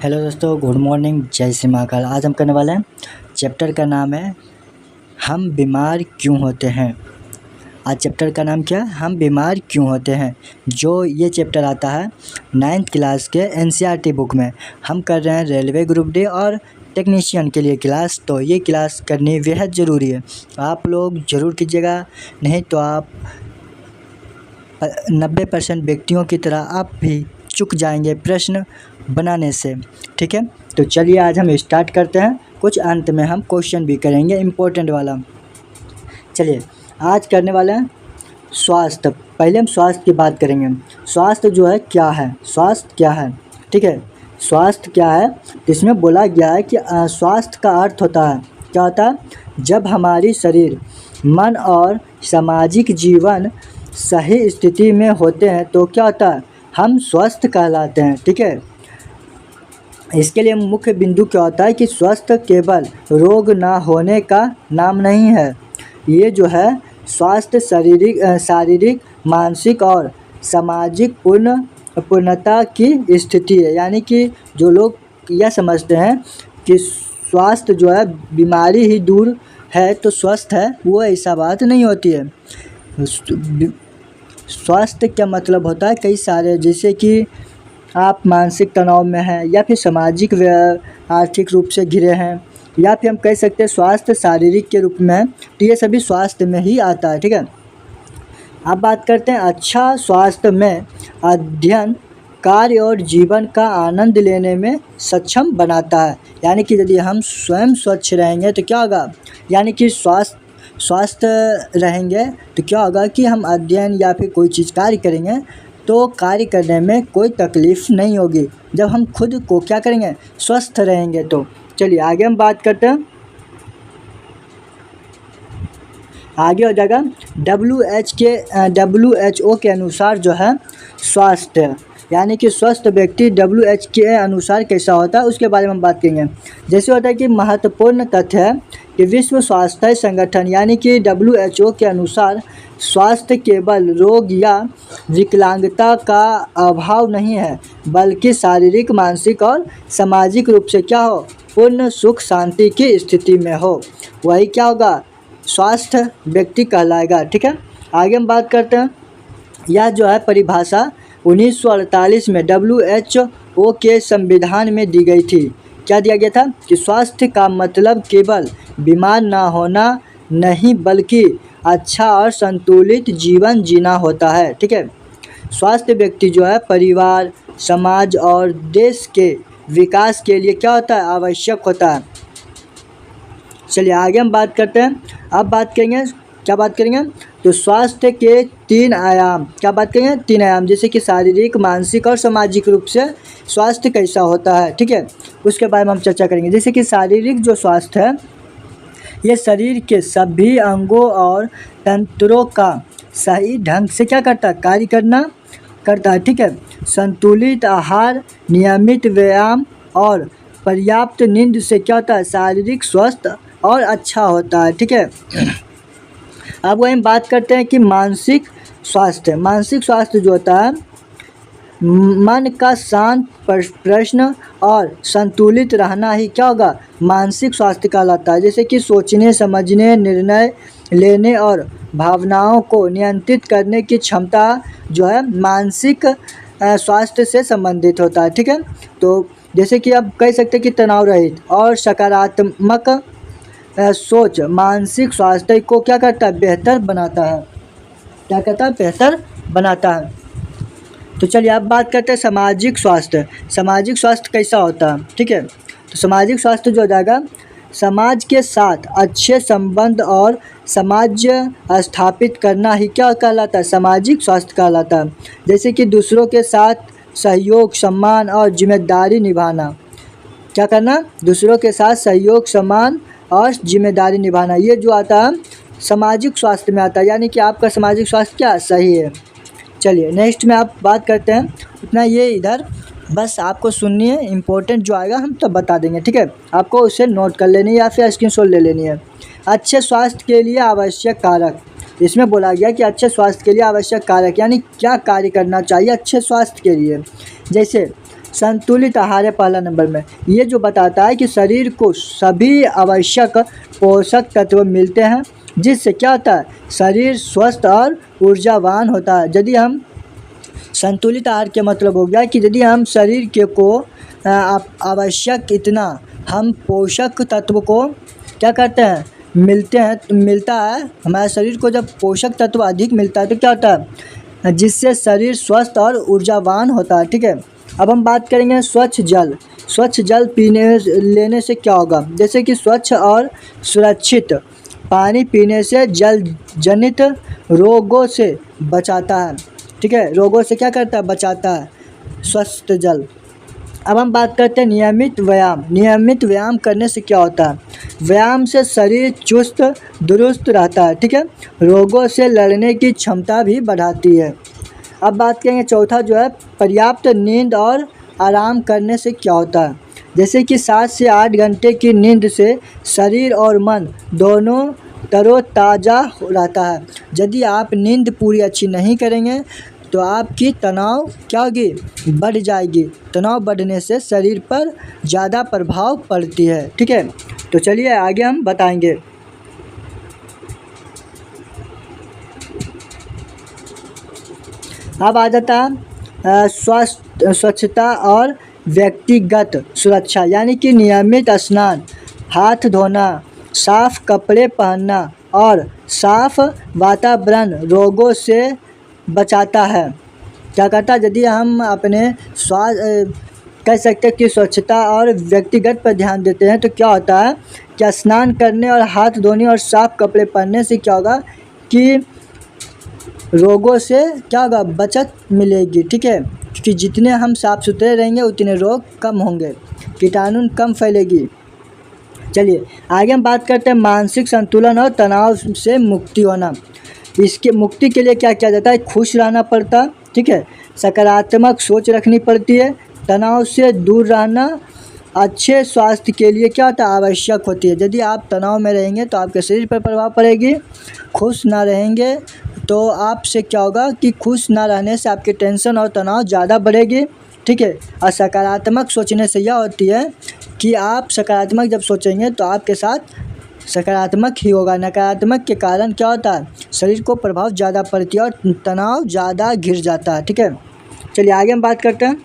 Hello दोस्तों, good morning, जय श्री महाकाल। आज हम करने वाले हैं चैप्टर का नाम है हम बीमार क्यों होते हैं। आज चैप्टर का नाम क्या है? हम बीमार क्यों होते हैं। जो ये चैप्टर आता है 9th क्लास के एनसीईआरटी बुक में। हम कर रहे हैं रेलवे ग्रुप डी और टेक्नीशियन के लिए क्लास, तो ये क्लास करनी बेहद ज़रूरी है। आप लोग ज़रूर कीजिएगा, नहीं तो आप 90% व्यक्तियों की तरह आप भी चूक जाएंगे प्रश्न बनाने से। ठीक है, तो चलिए आज हम स्टार्ट करते हैं। कुछ अंत में हम क्वेश्चन भी करेंगे इम्पोर्टेंट वाला। चलिए आज करने वाले हैं स्वास्थ्य। पहले हम स्वास्थ्य की बात करेंगे। स्वास्थ्य जो है क्या है, स्वास्थ्य क्या है। ठीक है, स्वास्थ्य क्या है, तो इसमें बोला गया है कि स्वास्थ्य का अर्थ होता है, क्या होता है, जब हमारी शरीर, मन और सामाजिक जीवन सही स्थिति में होते हैं तो क्या होता है, हम स्वस्थ कहलाते हैं। ठीक है, इसके लिए मुख्य बिंदु क्या होता है कि स्वस्थ केवल रोग ना होने का नाम नहीं है। ये जो है स्वास्थ्य शारीरिक, मानसिक और सामाजिक पूर्णता की स्थिति है। यानी कि जो लोग यह समझते हैं कि स्वास्थ्य जो है बीमारी ही दूर है तो स्वस्थ है, वो ऐसा बात नहीं होती है। स्वास्थ्य क्या मतलब होता है, कई सारे, जैसे कि आप मानसिक तनाव में हैं या फिर सामाजिक व आर्थिक रूप से घिरे हैं, या फिर हम कह सकते हैं स्वास्थ्य शारीरिक के रूप में है, तो ये सभी स्वास्थ्य में ही आता है। ठीक है, अब बात करते हैं अच्छा स्वास्थ्य में अध्ययन, कार्य और जीवन का आनंद लेने में सक्षम बनाता है। यानी कि यदि हम स्वयं स्वच्छ रहेंगे तो क्या होगा, यानी कि स्वास्थ्य रहेंगे तो क्या होगा कि हम अध्ययन या फिर कोई चीज़ कार्य करेंगे तो कार्य करने में कोई तकलीफ़ नहीं होगी, जब हम खुद को क्या करेंगे, स्वस्थ रहेंगे। तो चलिए आगे हम बात करते हैं। आगे हो जाएगा WHO के अनुसार जो है स्वास्थ्य, यानी कि स्वस्थ व्यक्ति WHO के अनुसार कैसा होता है उसके बारे में हम बात करेंगे। जैसे होता है कि महत्वपूर्ण तथ्य है कि विश्व स्वास्थ्य संगठन यानी कि WHO के अनुसार स्वास्थ्य केवल रोग या विकलांगता का अभाव नहीं है, बल्कि शारीरिक, मानसिक और सामाजिक रूप से क्या हो, पूर्ण सुख शांति की स्थिति में हो, वही क्या होगा, स्वास्थ्य व्यक्ति कहलाएगा। ठीक है, आगे हम बात करते हैं। यह जो है परिभाषा 1948 में WHO के संविधान में दी गई थी। क्या दिया गया था कि स्वास्थ्य का मतलब केवल बीमार ना होना नहीं, बल्कि अच्छा और संतुलित जीवन जीना होता है। ठीक है, स्वास्थ्य व्यक्ति जो है परिवार, समाज और देश के विकास के लिए क्या होता है, आवश्यक होता है। चलिए आगे हम बात करते हैं। अब बात करेंगे, क्या बात करेंगे, तो स्वास्थ्य के 3 आयाम, क्या बात करेंगे, 3 आयाम, जैसे कि शारीरिक, मानसिक और सामाजिक रूप से स्वास्थ्य कैसा होता है। ठीक है, उसके बारे में हम चर्चा करेंगे। जैसे कि शारीरिक जो स्वास्थ्य है, ये शरीर के सभी अंगों और तंत्रों का सही ढंग से क्या करता है, कार्य करता है। ठीक है, संतुलित आहार, नियमित व्यायाम और पर्याप्त नींद से क्या होता है, शारीरिक स्वस्थ और अच्छा होता है। ठीक है, अब वही हम बात करते हैं कि मानसिक स्वास्थ्य। मानसिक स्वास्थ्य जो होता है, मन का शांत, प्रश्न और संतुलित रहना ही क्या होगा, मानसिक स्वास्थ्य कहलाता है। जैसे कि सोचने, समझने, निर्णय लेने और भावनाओं को नियंत्रित करने की क्षमता जो है मानसिक स्वास्थ्य से संबंधित होता है। ठीक है, तो जैसे कि आप कह सकते हैं कि तनाव रहित और सकारात्मक सोच मानसिक स्वास्थ्य को क्या करता है, बेहतर बनाता है। क्या करता है, बेहतर बनाता है। तो चलिए अब बात करते हैं सामाजिक स्वास्थ्य। सामाजिक स्वास्थ्य कैसा होता है। ठीक है, तो सामाजिक स्वास्थ्य जो हो जाएगा, समाज के साथ अच्छे संबंध और समाज स्थापित करना ही क्या कहलाता है, सामाजिक स्वास्थ्य कहलाता है। जैसे कि दूसरों के साथ सहयोग, सम्मान और जिम्मेदारी निभाना। क्या करना, दूसरों के साथ सहयोग, सम्मान और जिम्मेदारी निभाना, ये जो आता है सामाजिक स्वास्थ्य में आता है। यानी कि आपका सामाजिक स्वास्थ्य क्या सही है। चलिए नेक्स्ट में आप बात करते हैं। इतना ये इधर बस आपको सुननी है, इम्पोर्टेंट जो आएगा हम तब बता देंगे। ठीक है, आपको उसे नोट कर लेनी है या फिर स्क्रीनशॉट ले लेनी है। अच्छे स्वास्थ्य के लिए आवश्यक कारक, इसमें बोला गया कि अच्छे स्वास्थ्य के लिए आवश्यक कारक, यानी क्या कार्य करना चाहिए अच्छे स्वास्थ्य के लिए। जैसे संतुलित आहार है पहला नंबर में। ये जो बताता है कि शरीर को सभी आवश्यक पोषक तत्व मिलते हैं, जिससे क्या होता है, शरीर स्वस्थ और ऊर्जावान होता है। यदि हम संतुलित आहार के मतलब हो गया कि यदि हम शरीर के को आवश्यक इतना हम पोषक तत्व को क्या करते हैं, मिलता है हमारे शरीर को। जब पोषक तत्व अधिक मिलता है तो क्या होता है, जिससे शरीर स्वस्थ और ऊर्जावान होता है। ठीक है, अब हम बात करेंगे स्वच्छ जल। स्वच्छ जल लेने से क्या होगा, जैसे कि स्वच्छ और सुरक्षित पानी पीने से जल जनित रोगों से बचाता है। ठीक है, रोगों से क्या करता है, बचाता है स्वस्थ जल। अब हम बात करते हैं नियमित व्यायाम। नियमित व्यायाम करने से क्या होता है, व्यायाम से शरीर चुस्त दुरुस्त रहता है। ठीक है, रोगों से लड़ने की क्षमता भी बढ़ाती है। अब बात करेंगे चौथा जो है पर्याप्त नींद और आराम करने से क्या होता है, जैसे कि 7 से 8 घंटे की नींद से शरीर और मन दोनों तरोताज़ा रहता है। यदि आप नींद पूरी अच्छी नहीं करेंगे तो आपकी तनाव क्या होगी, बढ़ जाएगी। तनाव बढ़ने से शरीर पर ज़्यादा प्रभाव पड़ती है। ठीक है, तो चलिए आगे हम बताएंगे। अब आ जाता है स्वच्छता और व्यक्तिगत सुरक्षा, यानी कि नियमित स्नान, हाथ धोना, साफ कपड़े पहनना और साफ वातावरण रोगों से बचाता है। क्या करता है, यदि हम अपने कह सकते हैं कि स्वच्छता और व्यक्तिगत पर ध्यान देते हैं तो क्या होता है कि स्नान करने और हाथ धोने और साफ कपड़े पहनने से क्या होगा कि रोगों से क्या होगा, बचत मिलेगी। ठीक है, क्योंकि जितने हम साफ़ सुथरे रहेंगे उतने रोग कम होंगे, कीटाणु कम फैलेगी। चलिए आगे हम बात करते हैं मानसिक संतुलन और तनाव से मुक्ति होना। इसके मुक्ति के लिए क्या किया जाता है, खुश रहना पड़ता है। ठीक है, सकारात्मक सोच रखनी पड़ती है, तनाव से दूर रहना अच्छे स्वास्थ्य के लिए क्या होता है, आवश्यक होती है। यदि आप तनाव में रहेंगे तो आपके शरीर पर प्रभाव पड़ेगी। खुश ना रहेंगे तो आपसे क्या होगा कि खुश ना रहने से आपकी टेंशन और तनाव ज़्यादा बढ़ेगी। ठीक है, और सकारात्मक सोचने से यह होती है कि आप सकारात्मक जब सोचेंगे तो आपके साथ सकारात्मक ही होगा। नकारात्मक के कारण क्या होता है, शरीर को प्रभाव ज़्यादा पड़ती है और तनाव ज़्यादा घिर जाता है। ठीक है, चलिए आगे हम बात करते हैं।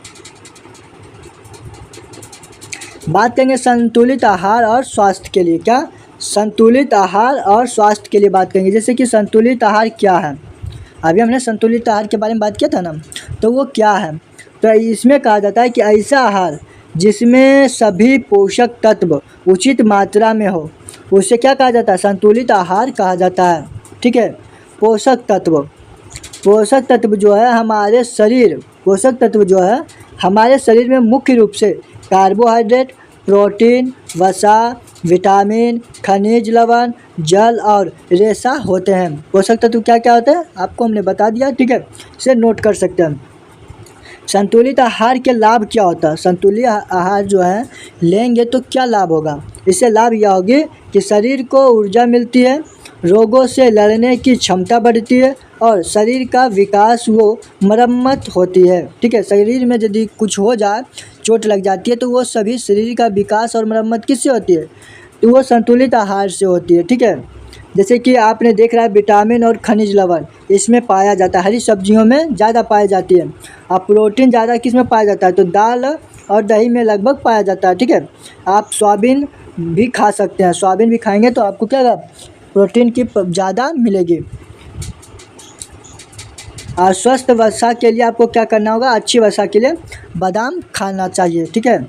बात करेंगे संतुलित आहार और स्वास्थ्य के लिए। क्या, संतुलित आहार और स्वास्थ्य के लिए बात करेंगे। जैसे कि संतुलित आहार क्या है, अभी हमने संतुलित आहार के बारे में बात किया था ना, तो वो क्या है, तो इसमें कहा जाता है कि ऐसा आहार जिसमें सभी पोषक तत्व उचित मात्रा में हो, उसे क्या कहा जाता है, संतुलित आहार कहा जाता है। ठीक है, पोषक तत्व जो है हमारे शरीर में मुख्य रूप से कार्बोहाइड्रेट, प्रोटीन, वसा, विटामिन, खनिज लवण, जल और रेशा होते हैं। पोषक तत्व क्या क्या होते हैं आपको हमने बता दिया। ठीक है, इसे नोट कर सकते हैं। संतुलित आहार के लाभ क्या होता है, संतुलित आहार जो है लेंगे तो क्या लाभ होगा, इससे लाभ यह होगी कि शरीर को ऊर्जा मिलती है, रोगों से लड़ने की क्षमता बढ़ती है और शरीर का विकास व मरम्मत होती है। ठीक है, शरीर में यदि कुछ हो जाए, चोट लग जाती है तो वो सभी शरीर का विकास और मरम्मत किससे होती है, तो वो संतुलित आहार से होती है। ठीक है, जैसे कि आपने देख रहा है विटामिन और खनिज लवण इसमें पाया जाता है, हरी सब्जियों में ज़्यादा पाई जाती है। और प्रोटीन ज़्यादा किस में पाया जाता है, तो दाल और दही में लगभग पाया जाता है। ठीक है, आप सोयाबीन भी खा सकते हैं, सोयाबीन भी खाएंगे तो आपको क्या प्रोटीन की ज़्यादा मिलेगी। और स्वस्थ वसा के लिए आपको क्या करना होगा, अच्छी वसा के लिए बादाम खाना चाहिए। ठीक है,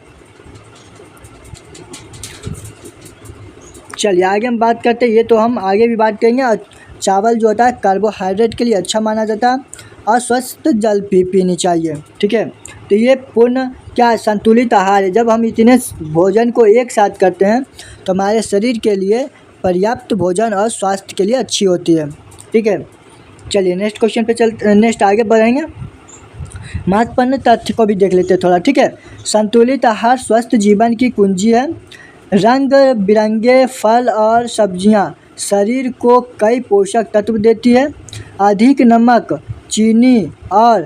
चलिए आगे हम बात करते हैं, ये तो हम आगे भी बात करेंगे। और चावल जो होता है कार्बोहाइड्रेट के लिए अच्छा माना जाता है और स्वस्थ जल पीनी चाहिए। ठीक है, तो ये पूर्ण क्या संतुलित आहार है। जब हम इतने भोजन को एक साथ करते हैं तो हमारे शरीर के लिए पर्याप्त भोजन और स्वास्थ्य के लिए अच्छी होती है। ठीक है, चलिए नेक्स्ट क्वेश्चन पे नेक्स्ट आगे बढ़ेंगे। महत्वपूर्ण तथ्य को भी देख लेते हैं थोड़ा। ठीक है, संतुलित आहार स्वस्थ जीवन की कुंजी है। रंग बिरंगे फल और सब्जियां शरीर को कई पोषक तत्व देती है। अधिक नमक, चीनी और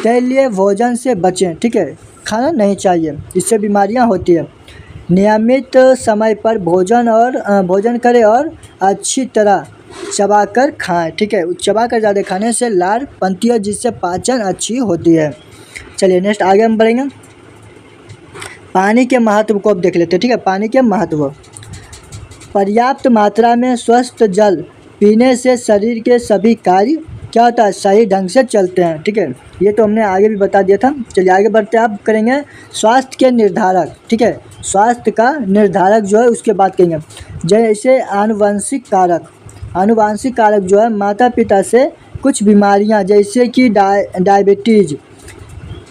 तैलीय भोजन से बचें। ठीक है, खाना नहीं चाहिए, इससे बीमारियां होती है। नियमित समय पर भोजन करें और अच्छी तरह चबाकर खाएं, ठीक है। चबाकर ज़्यादा खाने से लार बनती है जिससे पाचन अच्छी होती है। चलिए नेक्स्ट आगे हम बढ़ेंगे। पानी के महत्व को अब देख लेते हैं, ठीक है। पानी के महत्व, पर्याप्त मात्रा में स्वस्थ जल पीने से शरीर के सभी कार्य क्या होता है, सही ढंग से चलते हैं, ठीक है। ये तो हमने आगे भी बता दिया था। चलिए आगे बढ़ते हैं, आप करेंगे स्वास्थ्य के निर्धारक, ठीक है। स्वास्थ्य का निर्धारक जो है उसके बात करेंगे। जैसे आनुवंशिक कारक जो है माता पिता से कुछ बीमारियां जैसे कि डायबिटीज,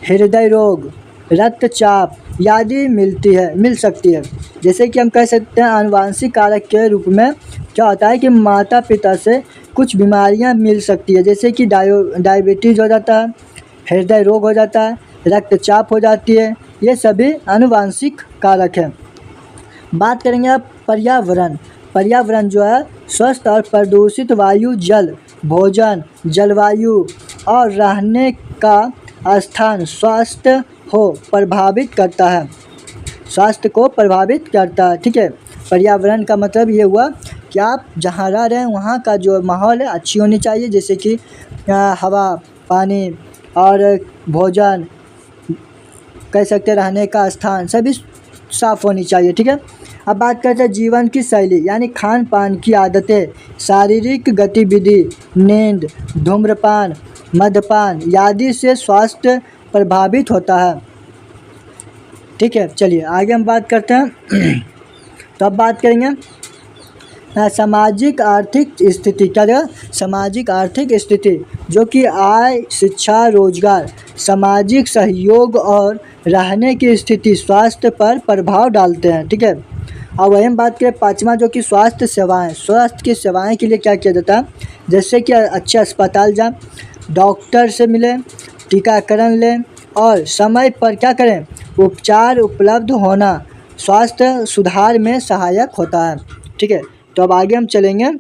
हृदय रोग, रक्तचाप आदि मिल सकती है। जैसे कि हम कह सकते हैं आनुवंशिक कारक के रूप में क्या होता है कि माता पिता से कुछ बीमारियां मिल सकती है, जैसे कि डायबिटीज़ हो जाता है, हृदय रोग हो जाता है, रक्तचाप हो जाती है, ये सभी आनुवंशिक कारक हैं। बात करेंगे आप पर्यावरण जो है स्वस्थ और प्रदूषित वायु, जल, भोजन, जलवायु और रहने का स्थान स्वास्थ्य को प्रभावित करता है, ठीक है। पर्यावरण का मतलब ये हुआ कि आप जहाँ रह रहे हैं वहाँ का जो माहौल है अच्छी होनी चाहिए, जैसे कि हवा, पानी और भोजन, कह सकते रहने का स्थान सभी साफ़ होनी चाहिए, ठीक है। अब बात करते हैं जीवन की शैली, यानी खान पान की आदतें, शारीरिक गतिविधि, नींद, धूम्रपान, मद्यपान आदि से स्वास्थ्य प्रभावित होता है, ठीक है। चलिए आगे हम बात करते हैं। तो अब बात करेंगे सामाजिक आर्थिक स्थिति, क्या जगह सामाजिक आर्थिक स्थिति जो कि आय, शिक्षा, रोजगार, सामाजिक सहयोग और रहने की स्थिति स्वास्थ्य पर प्रभाव डालते हैं, ठीक है। अब वही हम बात करें पाँचवा जो कि स्वास्थ्य की सेवाएं के लिए क्या किया जाता है, जैसे कि अच्छे अस्पताल जाएं, डॉक्टर से मिलें, टीकाकरण लें और समय पर क्या करें, उपचार उपलब्ध होना स्वास्थ्य सुधार में सहायक होता है, ठीक है। तो अब आगे हम चलेंगे,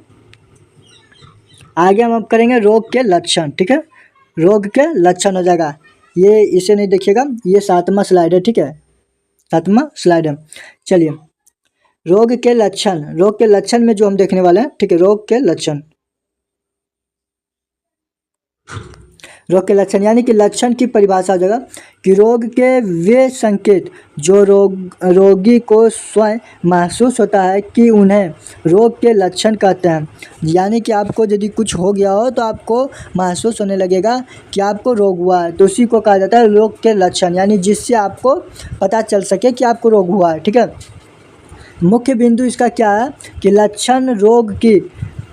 आगे हम अब करेंगे रोग के लक्षण, ठीक है। रोग के लक्षण हो जाएगा, ये इसे नहीं देखिएगा, ये 7वां स्लाइड है, ठीक है, 7वां स्लाइड है। चलिए रोग के लक्षण में जो हम देखने वाले हैं, ठीक है, रोग के लक्षण यानी कि लक्षण की परिभाषा हो जाएगा कि रोग के वे संकेत जो रोगी को स्वयं महसूस होता है कि उन्हें रोग के लक्षण कहते हैं। यानी कि आपको यदि कुछ हो गया हो तो आपको महसूस होने लगेगा कि आपको रोग हुआ है, तो उसी को कहा जाता है रोग के लक्षण, यानी जिससे आपको पता चल सके कि आपको रोग हुआ है, ठीक है। मुख्य बिंदु इसका क्या है कि लक्षण रोग की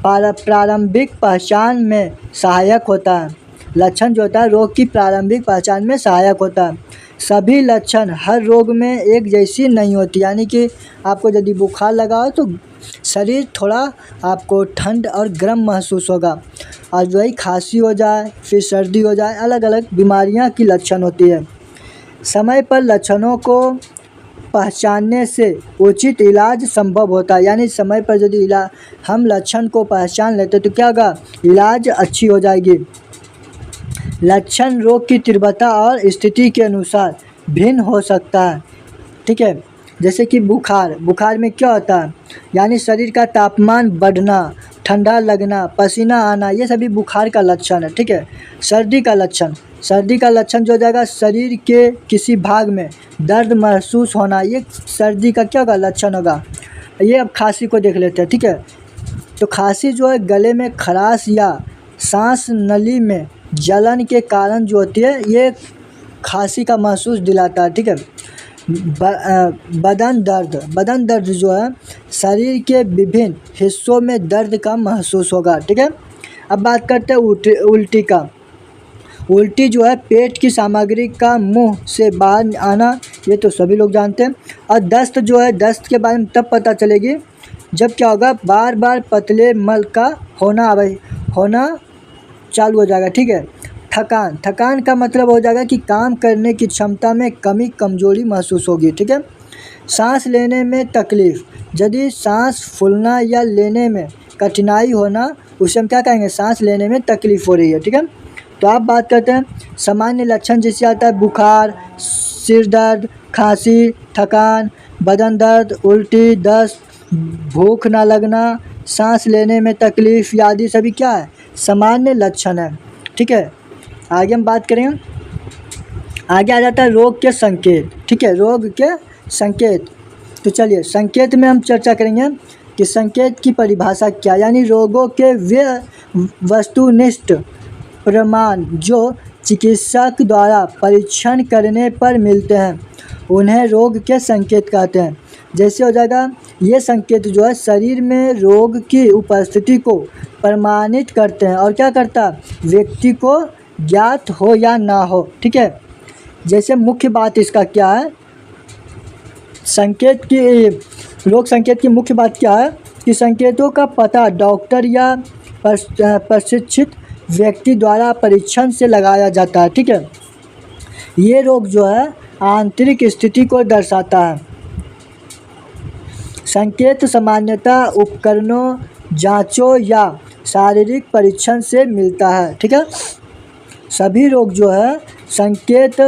प्रारंभिक पहचान में सहायक होता है। लक्षण जो होता है रोग की प्रारंभिक पहचान में सहायक होता है। सभी लक्षण हर रोग में एक जैसी नहीं होती, यानी कि आपको यदि बुखार लगा हो तो शरीर थोड़ा आपको ठंड और गर्म महसूस होगा, और जो है खांसी हो जाए, फिर सर्दी हो जाए, अलग अलग बीमारियां की लक्षण होती है। समय पर लक्षणों को पहचानने से उचित इलाज संभव होता है, यानी समय पर यदि हम लक्षण को पहचान लेते तो क्या होगा, इलाज अच्छी हो जाएगी। लक्षण रोग की तीव्रता और स्थिति के अनुसार भिन्न हो सकता है, ठीक है। जैसे कि बुखार में क्या होता है, यानी शरीर का तापमान बढ़ना, ठंडा लगना, पसीना आना, ये सभी बुखार का लक्षण है, ठीक है। सर्दी का लक्षण जो हो जाएगा शरीर के किसी भाग में दर्द महसूस होना, ये सर्दी का क्या होगा, लक्षण होगा। ये अब खांसी को देख लेते हैं, ठीक है। तो खांसी जो है गले में खराश या सांस नली में जलन के कारण जो होती है, ये खांसी का महसूस दिलाता है, ठीक है। बदन दर्द जो है शरीर के विभिन्न हिस्सों में दर्द का महसूस होगा, ठीक है। अब बात करते हैं उल्टी जो है पेट की सामग्री का मुंह से बाहर आना, ये तो सभी लोग जानते हैं। और दस्त जो है, दस्त के बारे में तब पता चलेगी जब क्या होगा, बार बार पतले मल का होना चालू हो जाएगा, ठीक है। थकान का मतलब हो जाएगा कि काम करने की क्षमता में कमजोरी महसूस होगी, ठीक है। सांस लेने में तकलीफ, यदि सांस फूलना या लेने में कठिनाई होना, उसे हम क्या कहेंगे, सांस लेने में तकलीफ हो रही है, ठीक है। तो आप बात करते हैं सामान्य लक्षण, जिससे आता है बुखार, सिर दर्द, खांसी, थकान, बदन दर्द, उल्टी, दस्त, भूख ना लगना, सांस लेने में तकलीफ आदि सभी क्या है, सामान्य लक्षण है। ठीक है, आगे हम बात करें, आगे आ जाता है रोग के संकेत। ठीक है, रोग के संकेत। तो चलिए संकेत में हम चर्चा करेंगे कि संकेत की परिभाषा क्या, यानी रोगों के वे वस्तुनिष्ठ प्रमाण जो चिकित्सक द्वारा परीक्षण करने पर मिलते हैं उन्हें रोग के संकेत कहते हैं। जैसे हो जाएगा, ये संकेत जो है शरीर में रोग की उपस्थिति को प्रमाणित करते हैं और क्या करता है, व्यक्ति को ज्ञात हो या ना हो। ठीक है, जैसे मुख्य बात इसका क्या है, संकेत की, रोग संकेत की मुख्य बात क्या है कि संकेतों का पता डॉक्टर या प्रशिक्षित व्यक्ति द्वारा परीक्षण से लगाया जाता है। ठीक है, ये रोग जो है आंतरिक स्थिति को दर्शाता है। संकेत सामान्यतः उपकरणों, जांचों या शारीरिक परीक्षण से मिलता है। ठीक है, सभी रोग जो है संकेत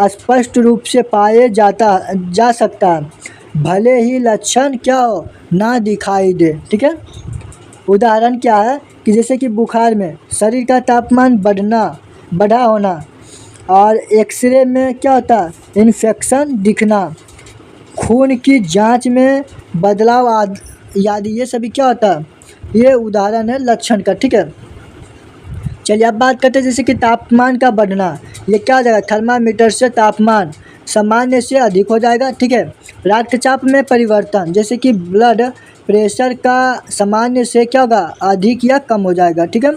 स्पष्ट रूप से पाए जा सकता है, भले ही लक्षण क्या हो, ना दिखाई दे। ठीक है, उदाहरण क्या है कि जैसे कि बुखार में शरीर का तापमान बढ़ा होना, और एक्सरे में क्या होता है, इन्फेक्शन दिखना, खून की जांच में बदलाव आदि, ये सभी क्या होता है, ये उदाहरण है लक्षण का। ठीक है, चलिए अब बात करते हैं जैसे कि तापमान का बढ़ना, ये क्या हो जाएगा, थर्मामीटर से तापमान सामान्य से अधिक हो जाएगा। ठीक है, रक्तचाप में परिवर्तन, जैसे कि ब्लड प्रेशर का सामान्य से क्या होगा, अधिक या कम हो जाएगा। ठीक है,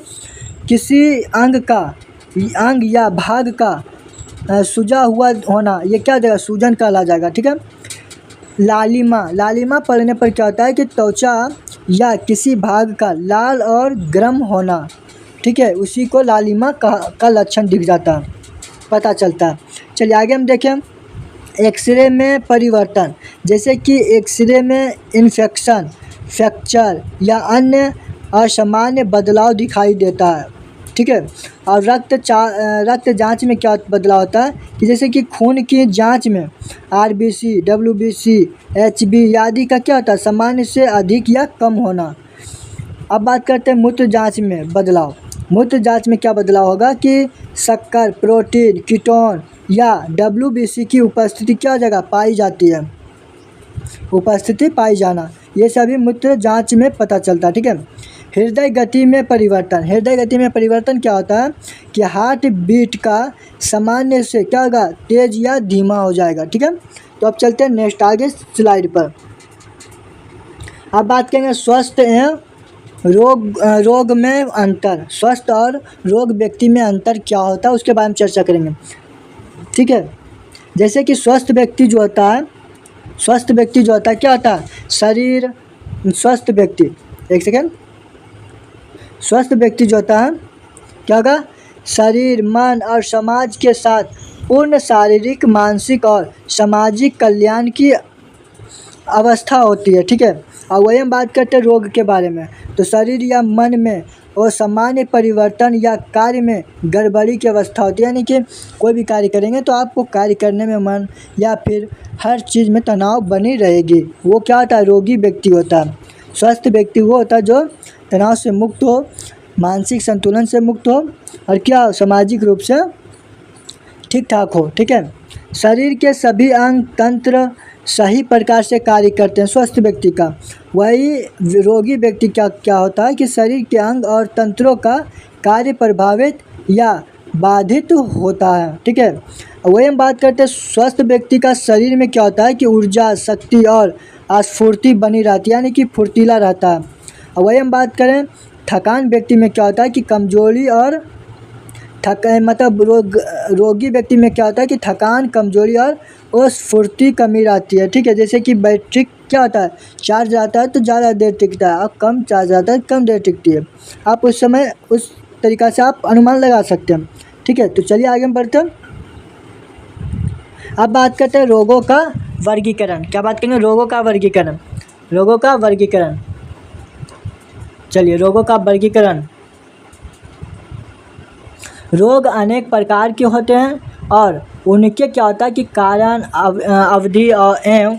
किसी अंग या भाग का सूजा हुआ होना, ये क्या हो जाएगा, सूजन कहला जाएगा। ठीक है, लालिमा पड़ने पर क्या होता है कि त्वचा या किसी भाग का लाल और गर्म होना, ठीक है, उसी को लालिमा का लक्षण दिख जाता है, पता चलता है। चलिए आगे हम देखें, एक्सरे में परिवर्तन, जैसे कि एक्सरे में इन्फेक्शन, फ्रैक्चर या अन्य असामान्य बदलाव दिखाई देता है। ठीक है, और रक्त जांच में क्या बदलाव होता है कि जैसे कि खून की जांच में RBC, WBC, HB आदि का क्या होता है, सामान्य से अधिक या कम होना। अब बात करते हैं मूत्र जांच में बदलाव। मूत्र जांच में क्या बदलाव होगा कि शक्कर, प्रोटीन, कीटोन या WBC की उपस्थिति क्या जगह पाई जाती है, उपस्थिति पाई जाना, ये सभी मूत्र जांच में पता चलता है। ठीक है, हृदय गति में परिवर्तन, हृदय गति में परिवर्तन क्या होता है कि हार्ट बीट का सामान्य से क्या होगा, तेज या धीमा हो जाएगा। ठीक है, तो अब चलते हैं नेक्स्ट आगे स्लाइड पर। अब बात करेंगे स्वस्थ एवं रोग में अंतर, स्वस्थ और रोग व्यक्ति में अंतर क्या होता है उसके बारे में चर्चा करेंगे। ठीक है, जैसे कि स्वस्थ व्यक्ति जो होता है क्या होता है, शरीर, स्वस्थ व्यक्ति, एक सेकेंड, स्वस्थ व्यक्ति जो होता है क्या होगा, शरीर, मन और समाज के साथ पूर्ण शारीरिक, मानसिक और सामाजिक कल्याण की अवस्था होती है। ठीक है, और वही हम बात करते हैं रोग के बारे में, तो शरीर या मन में और सामान्य परिवर्तन या कार्य में गड़बड़ी की अवस्था होती है, यानी कि कोई भी कार्य करेंगे तो आपको कार्य करने में मन या फिर हर चीज़ में तनाव बनी रहेगी, वो क्या होता है, रोगी व्यक्ति होता है। स्वस्थ व्यक्ति वो होता है जो तनाव से मुक्त हो, मानसिक संतुलन से मुक्त हो और क्या सामाजिक रूप से ठीक ठाक हो। ठीक है, शरीर के सभी अंग तंत्र सही प्रकार से कार्य करते हैं स्वस्थ व्यक्ति का। वही रोगी व्यक्ति क्या होता है कि शरीर के अंग और तंत्रों का कार्य प्रभावित या बाधित होता है। ठीक है, वही हम बात करते हैं स्वस्थ व्यक्ति का शरीर में क्या होता है कि ऊर्जा, शक्ति और स्फूर्ति बनी रहती है, यानी कि फुर्तीला रहता है। और वही हम बात करें थकान व्यक्ति में क्या होता है कि कमजोरी और रोगी व्यक्ति में क्या होता है कि थकान, कमजोरी और स्फूर्ति कमी रहती है। ठीक है, जैसे कि बैटरी क्या होता है, चार्ज आता है तो ज़्यादा देर टिकता है, और कम चार्ज आता है कम देर टिकती है। आप उस समय उस तरीक़ा से आप अनुमान लगा सकते हैं। ठीक है, तो चलिए आगे हम बढ़ते हैं। अब बात करते हैं रोगों का वर्गीकरण। क्या बात करेंगे, रोगों का वर्गीकरण। चलिए, रोगों का वर्गीकरण। रोग अनेक प्रकार के होते हैं और उनके क्या होता है कि कारण, अवधि और एवं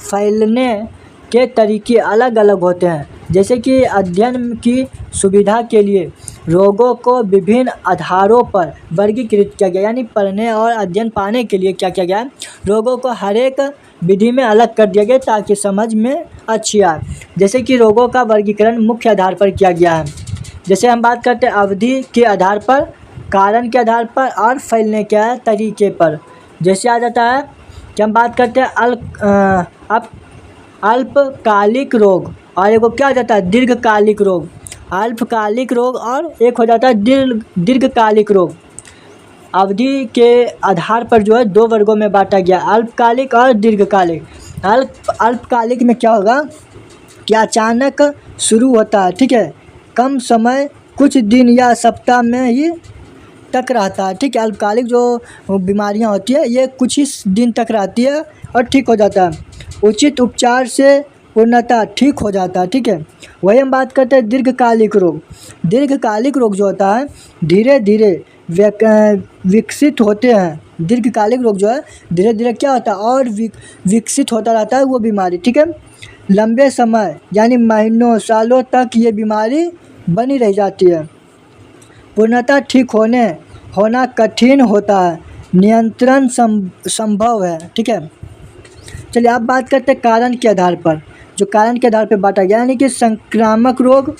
फैलने के तरीके अलग अलग होते हैं। जैसे कि अध्ययन की सुविधा के लिए रोगों को विभिन्न आधारों पर वर्गीकृत किया गया, यानी पढ़ने और अध्ययन पाने के लिए क्या किया गया, रोगों को हर एक विधि में अलग कर दिया गया ताकि समझ में अच्छी आए। जैसे कि रोगों का वर्गीकरण मुख्य आधार पर किया गया है। जैसे हम बात करते हैं अवधि के आधार पर, कारण के आधार पर और फैलने के तरीके पर। जैसे आ जाता है कि हम बात करते हैं अल्पकालिक रोग, और एक क्या हो जाता है दीर्घकालिक रोग। अल्पकालिक रोग और एक हो जाता है दीर्घकालिक रोग। अवधि के आधार पर जो है दो वर्गों में बांटा गया, अल्पकालिक और दीर्घकालिक। अल्पकालिक में क्या होगा कि अचानक शुरू होता है, ठीक है, कम समय कुछ दिन या सप्ताह में ही तक रहता है, ठीक है। अल्पकालिक जो बीमारियां होती है ये कुछ ही दिन तक रहती है और ठीक हो जाता है, उचित उपचार से पूर्णतः ठीक हो जाता है, ठीक है। वही हम बात करते हैं दीर्घकालिक रोग। दीर्घकालिक रोग जो होता है धीरे धीरे विकसित होते हैं। दीर्घकालिक रोग जो है धीरे धीरे क्या होता है और विकसित होता रहता है वो बीमारी, ठीक है। लंबे समय यानी महीनों सालों तक ये बीमारी बनी रह जाती है। पूर्णतः ठीक होना कठिन होता है, नियंत्रण संभव है, ठीक है। चलिए आप बात करते हैं कारण के आधार पर। जो कारण के आधार पर बांटा गया यानी कि संक्रामक रोग,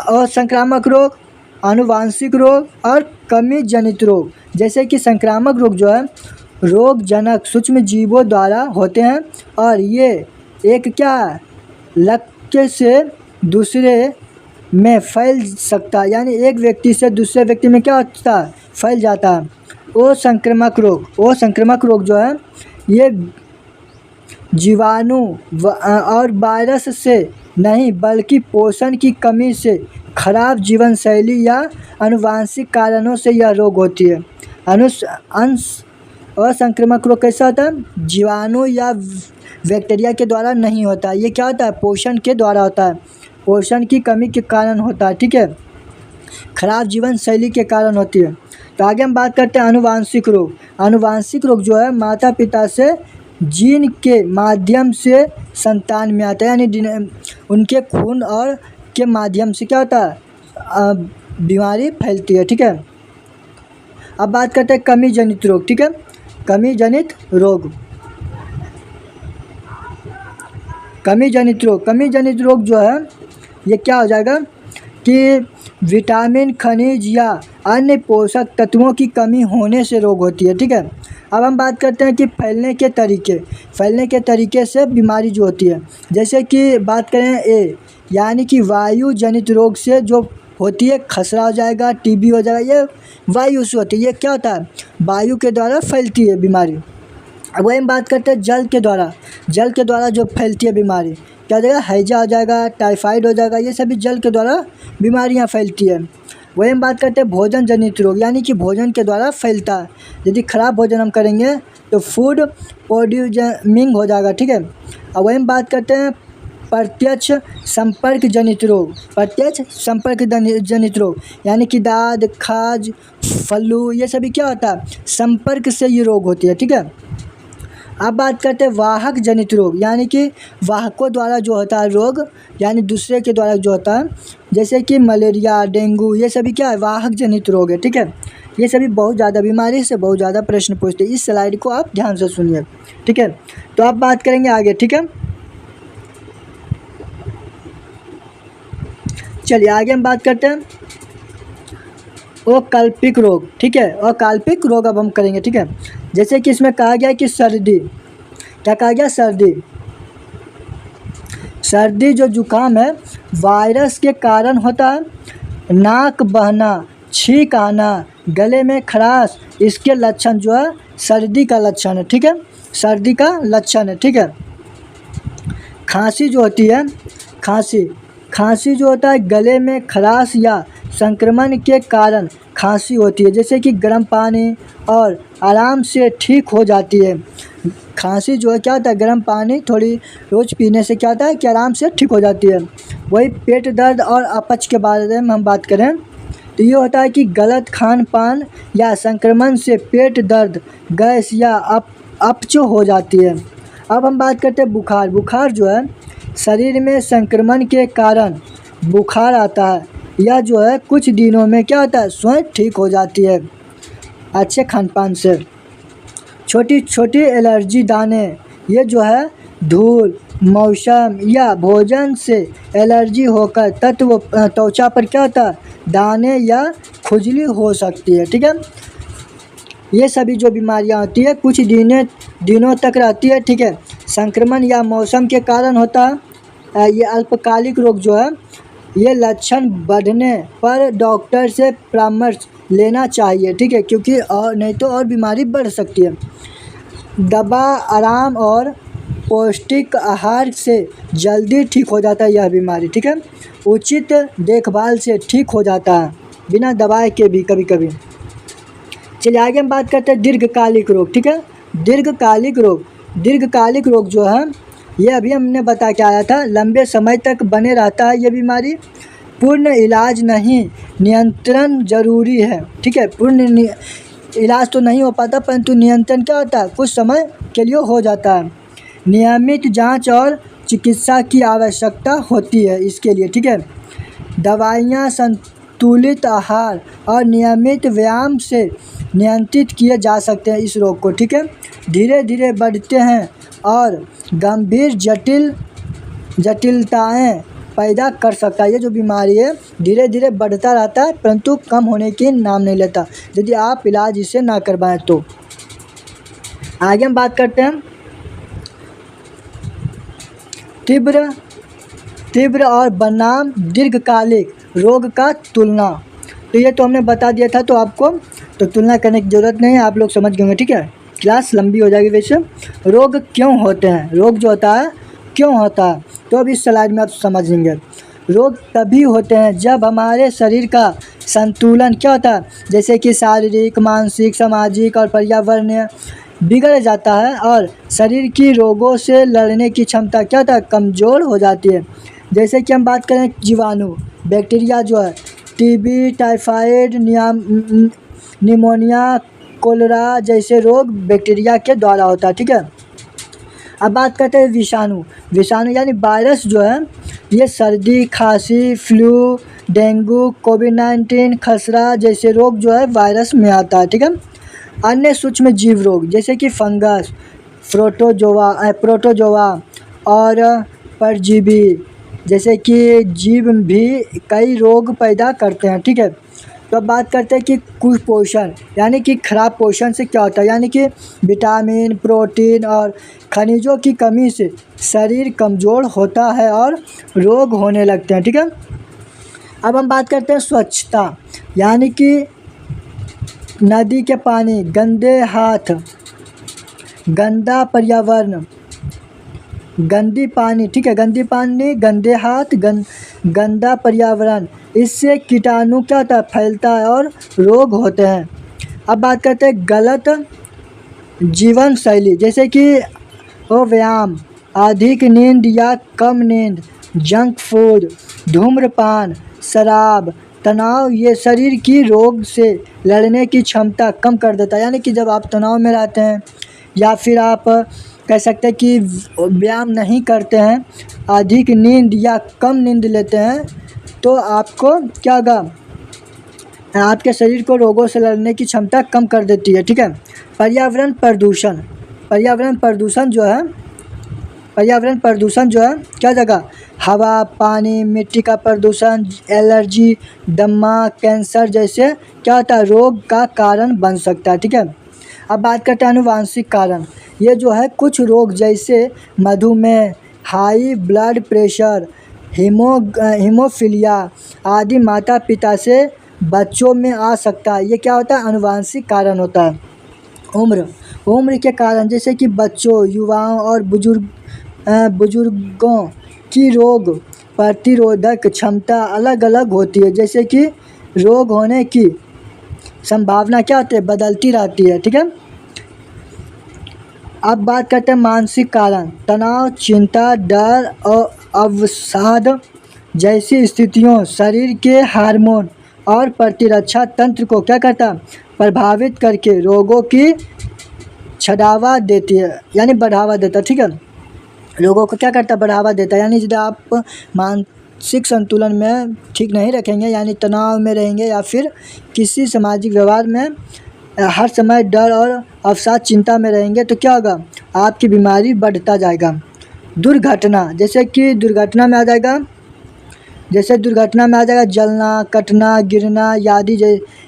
असंक्रामक रोग, आनुवांशिक रोग और कमी जनित रोग। जैसे कि संक्रामक रोग जो है रोगजनक सूक्ष्म जीवों द्वारा होते हैं और ये एक क्या लक्ष्य से दूसरे में फैल सकता है, यानी एक व्यक्ति से दूसरे व्यक्ति में क्या होता है फैल जाता है। वो संक्रामक रोग जो है ये जीवाणु और वायरस से नहीं बल्कि पोषण की कमी से, खराब जीवन शैली या आनुवांशिक कारणों से यह रोग होती है। असंक्रामक रोग कैसा होता है, जीवाणु या बैक्टीरिया के द्वारा नहीं होता, ये क्या होता है पोषण के द्वारा होता है, पोषण की कमी के कारण होता है, ठीक है, खराब जीवन शैली के कारण होती है। तो आगे हम बात करते हैं आनुवांशिक रोग। आनुवांशिक रोग जो है माता पिता से जीन के माध्यम से संतान में आता है, यानी उनके खून और के माध्यम से क्या होता है बीमारी फैलती है, ठीक है। अब बात करते हैं कमी जनित रोग, ठीक है। कमी जनित रोग जो है ये क्या हो जाएगा कि विटामिन, खनिज या अन्य पोषक तत्वों की कमी होने से रोग होती है, ठीक है। अब हम बात करते हैं कि फैलने के तरीके से बीमारी जो होती है। जैसे कि बात करें ए यानी कि वायु जनित रोग से जो होती है खसरा हो जाएगा, टीबी हो जाएगा, ये वायु से होती है, ये क्या होता है वायु के द्वारा फैलती है बीमारी। अब वही हम बात करते हैं जल के द्वारा जो फैलती है बीमारी, क्या हो जाएगा हैजा हो जाएगा, टाइफाइड हो जाएगा, ये सभी जल के द्वारा बीमारियां फैलती है। वही हम बात करते हैं भोजन जनित रोग, यानी कि भोजन के द्वारा फैलता है। यदि खराब भोजन हम करेंगे तो फूड पॉइजनिंग हो जाएगा, ठीक है। अब वही हम बात करते हैं प्रत्यक्ष संपर्क जनित रोग, यानी कि दाद, खाज, फ्लू, ये सभी क्या होता है संपर्क से ये रोग होती है, ठीक है। अब बात करते हैं वाहक जनित रोग, यानी कि वाहकों द्वारा जो होता है रोग, यानी दूसरे के द्वारा जो होता है, जैसे कि मलेरिया, डेंगू, ये सभी क्या है वाहक जनित रोग है, ठीक है। ये सभी बहुत ज़्यादा बीमारी से बहुत ज़्यादा प्रश्न पूछते हैं। इस स्लाइड को आप ध्यान से सुनिए, ठीक है। तो आप बात करेंगे आगे, ठीक है। चलिए आगे हम बात करते हैं अकल्पिक रोग, ठीक है। अकल्पिक रोग अब हम करेंगे, ठीक है। जैसे कि इसमें कहा गया कि सर्दी, क्या कहा गया सर्दी जो जुकाम है वायरस के कारण होता है। नाक बहना, छींक आना, गले में खराश, इसके लक्षण जो है सर्दी का लक्षण है, ठीक है, सर्दी का लक्षण है, ठीक है। खांसी जो होती है, खांसी जो होता है गले में खराश या संक्रमण के कारण खांसी होती है, जैसे कि गर्म पानी और आराम से ठीक हो जाती है। खांसी जो है क्या होता है गर्म पानी थोड़ी रोज़ पीने से क्या होता है कि आराम से ठीक हो जाती है। वही पेट दर्द और अपच के बारे में हम बात करें तो ये होता है कि गलत खान पान या संक्रमण से पेट दर्द, गैस या अपच हो जाती है। अब हम बात करते हैं बुखार। बुखार जो है शरीर में संक्रमण के कारण बुखार आता है, यह जो है कुछ दिनों में क्या होता है, स्वयं ठीक हो जाती है अच्छे खान पान से। छोटी छोटी एलर्जी दाने, ये जो है धूल, मौसम या भोजन से एलर्जी होकर त्वचा पर क्या होता है, दाने या खुजली हो सकती है। ठीक है, ये सभी जो बीमारियां होती है कुछ दिनों तक रहती है। ठीक है, संक्रमण या मौसम के कारण होता है। ये अल्पकालिक रोग जो है, ये लक्षण बढ़ने पर डॉक्टर से परामर्श लेना चाहिए। ठीक है, क्योंकि और नहीं तो और बीमारी बढ़ सकती है। दवा, आराम और पौष्टिक आहार से जल्दी ठीक हो जाता है यह बीमारी। ठीक है, उचित देखभाल से ठीक हो जाता है बिना दवाई के भी कभी कभी। चलिए आगे हम बात करते हैं दीर्घकालिक रोग। ठीक है, दीर्घकालिक रोग जो है, ये अभी हमने बता के आया था, लंबे समय तक बने रहता है ये बीमारी। पूर्ण इलाज नहीं, नियंत्रण जरूरी है। ठीक है, पूर्ण इलाज तो नहीं हो पाता, परंतु नियंत्रण क्या होता है, कुछ समय के लिए हो जाता है। नियमित जांच और चिकित्सा की आवश्यकता होती है इसके लिए। ठीक है, दवाइयाँ, संतुलित आहार और नियमित व्यायाम से नियंत्रित किए जा सकते हैं इस रोग को। ठीक है, धीरे धीरे बढ़ते हैं और गंभीर जटिलताएं पैदा कर सकता है। ये जो बीमारी है धीरे धीरे बढ़ता रहता है, परंतु कम होने की नाम नहीं लेता यदि आप इलाज इसे ना करवाएं तो। आगे हम बात करते हैं तीव्र और बनाम दीर्घकालिक रोग का तुलना। तो ये तो हमने बता दिया था, तो आपको तो तुलना करने की ज़रूरत नहीं है, आप लोग समझ गए होंगे। ठीक है, क्लास लंबी हो जाएगी। वैसे रोग क्यों होते हैं, रोग जो होता है क्यों होता है, तो अब इस स्लाइड में आप समझेंगे। रोग तभी होते हैं जब हमारे शरीर का संतुलन क्या होता है, जैसे कि शारीरिक, मानसिक, सामाजिक और पर्यावरणीय बिगड़ जाता है और शरीर की रोगों से लड़ने की क्षमता क्या होता है, कमज़ोर हो जाती है। जैसे कि हम बात करें जीवाणु, बैक्टीरिया जो है, टीबी, टाइफाइड, निमोनिया, कोलेरा जैसे रोग बैक्टीरिया के द्वारा होता है। ठीक है, अब बात करते हैं विषाणु यानी वायरस जो है, ये सर्दी, खांसी, फ्लू, डेंगू, कोविड-19, खसरा जैसे रोग जो है वायरस में आता है। ठीक है, अन्य सूक्ष्म जीव रोग जैसे कि फंगस, प्रोटोजोआ और परजीवी जैसे कि जीव भी कई रोग पैदा करते हैं। ठीक है, तो अब बात करते हैं कि कुपोषण यानी कि खराब पोषण से क्या होता है, यानी कि विटामिन, प्रोटीन और खनिजों की कमी से शरीर कमज़ोर होता है और रोग होने लगते हैं। ठीक है, अब हम बात करते हैं स्वच्छता, यानी कि नदी के पानी, गंदे हाथ, गंदा पर्यावरण, गंदी पानी। ठीक है, गंदी पानी, गंदे हाथ, गंदा पर्यावरण, इससे कीटाणु क्या होता है, फैलता है और रोग होते हैं। अब बात करते हैं गलत जीवन शैली, जैसे कि व्यायाम, अधिक नींद या कम नींद, जंक फूड, धूम्रपान, शराब, तनाव, ये शरीर की रोग से लड़ने की क्षमता कम कर देता है। यानी कि जब आप तनाव में रहते हैं या फिर आप कह सकते हैं कि व्यायाम नहीं करते हैं, अधिक नींद या कम नींद लेते हैं, तो आपको क्या होगा, आपके शरीर को रोगों से लड़ने की क्षमता कम कर देती है। ठीक है, पर्यावरण प्रदूषण जो है क्या जगह, हवा, पानी, मिट्टी का प्रदूषण, एलर्जी, दमा, कैंसर जैसे क्या होता है, रोग का कारण बन सकता है। ठीक है, अब बात करते हैं आनुवांशिक कारण। ये जो है कुछ रोग जैसे मधुमेह, हाई ब्लड प्रेशर, हीमोफीलिया आदि माता पिता से बच्चों में आ सकता है। ये क्या होता है, आनुवांशिक कारण होता है। उम्र के कारण, जैसे कि बच्चों, युवाओं और बुजुर्गों की रोग प्रतिरोधक क्षमता अलग अलग होती है, जैसे कि रोग होने की संभावना क्या होती है, बदलती रहती है। ठीक है, अब बात करते हैं मानसिक कारण, तनाव, चिंता, डर और अवसाद जैसी स्थितियों, शरीर के हार्मोन और प्रतिरक्षा तंत्र को क्या करता है, प्रभावित करके रोगों की छड़ावा देती है, यानी बढ़ावा देता है। ठीक है, लोगों को क्या करता है, बढ़ावा देता है। यानी यदि आप मानसिक संतुलन में ठीक नहीं रखेंगे, यानी तनाव में रहेंगे या फिर किसी सामाजिक व्यवहार में हर समय डर और अवसाद चिंता में रहेंगे, तो क्या होगा, आपकी बीमारी बढ़ता जाएगा। दुर्घटना, जैसे कि दुर्घटना में आ जाएगा, जलना, कटना, गिरना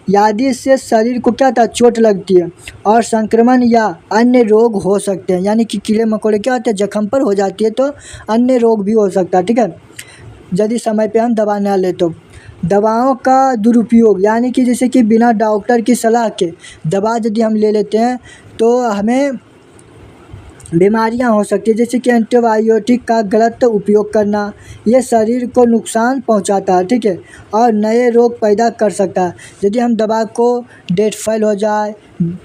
यादि से शरीर को क्या होता है, चोट लगती है और संक्रमण या अन्य रोग हो सकते हैं। यानी कि कीड़े मकोड़े क्या होते हैं, जख्म पर हो जाती है तो अन्य रोग भी हो सकता है। ठीक है, यदि समय पे हम दवा ना ले तो। दवाओं का दुरुपयोग, यानी कि जैसे कि बिना डॉक्टर की सलाह के दवा यदि हम ले लेते हैं तो हमें बीमारियां हो सकती है, जैसे कि एंटीबायोटिक का गलत उपयोग करना, ये शरीर को नुकसान पहुंचाता है। ठीक है, और नए रोग पैदा कर सकता है। यदि हम दवा को डेट फेल हो जाए,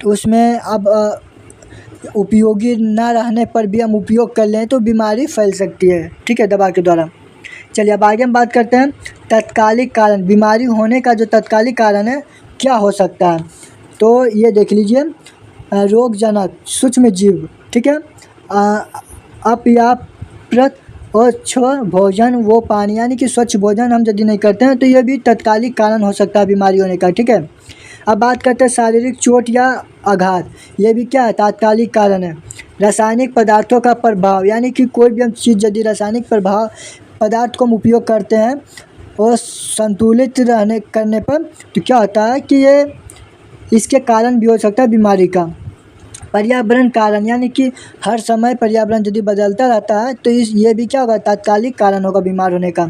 उसमें अब उपयोगी ना रहने पर भी हम उपयोग कर लें तो बीमारी फैल सकती है। ठीक है, दवा के द्वारा। चलिए अब आगे हम बात करते हैं तत्कालिक कारण। बीमारी होने का जो तत्कालिक कारण है क्या हो सकता है, तो ये देख लीजिए, रोगजनक सूक्ष्म जीव। ठीक है, अपर्याप्त और स्वच्छ भोजन वो पानी, यानी कि स्वच्छ भोजन हम यदि नहीं करते हैं तो ये भी तत्कालिक कारण हो सकता है बीमारी होने का। ठीक है, अब बात करते हैं शारीरिक चोट या आघात, ये भी क्या है, तात्कालिक कारण है। रासायनिक पदार्थों का प्रभाव, यानी कि कोई भी हम चीज़ यदि रासायनिक पदार्थ को हम उपयोग करते हैं और संतुलित करने पर तो क्या होता है कि ये इसके कारण भी हो सकता है बीमारी का। पर्यावरण कारण, यानी कि हर समय पर्यावरण यदि बदलता रहता है तो ये भी क्या होगा, तात्कालिक कारण होगा बीमार होने का।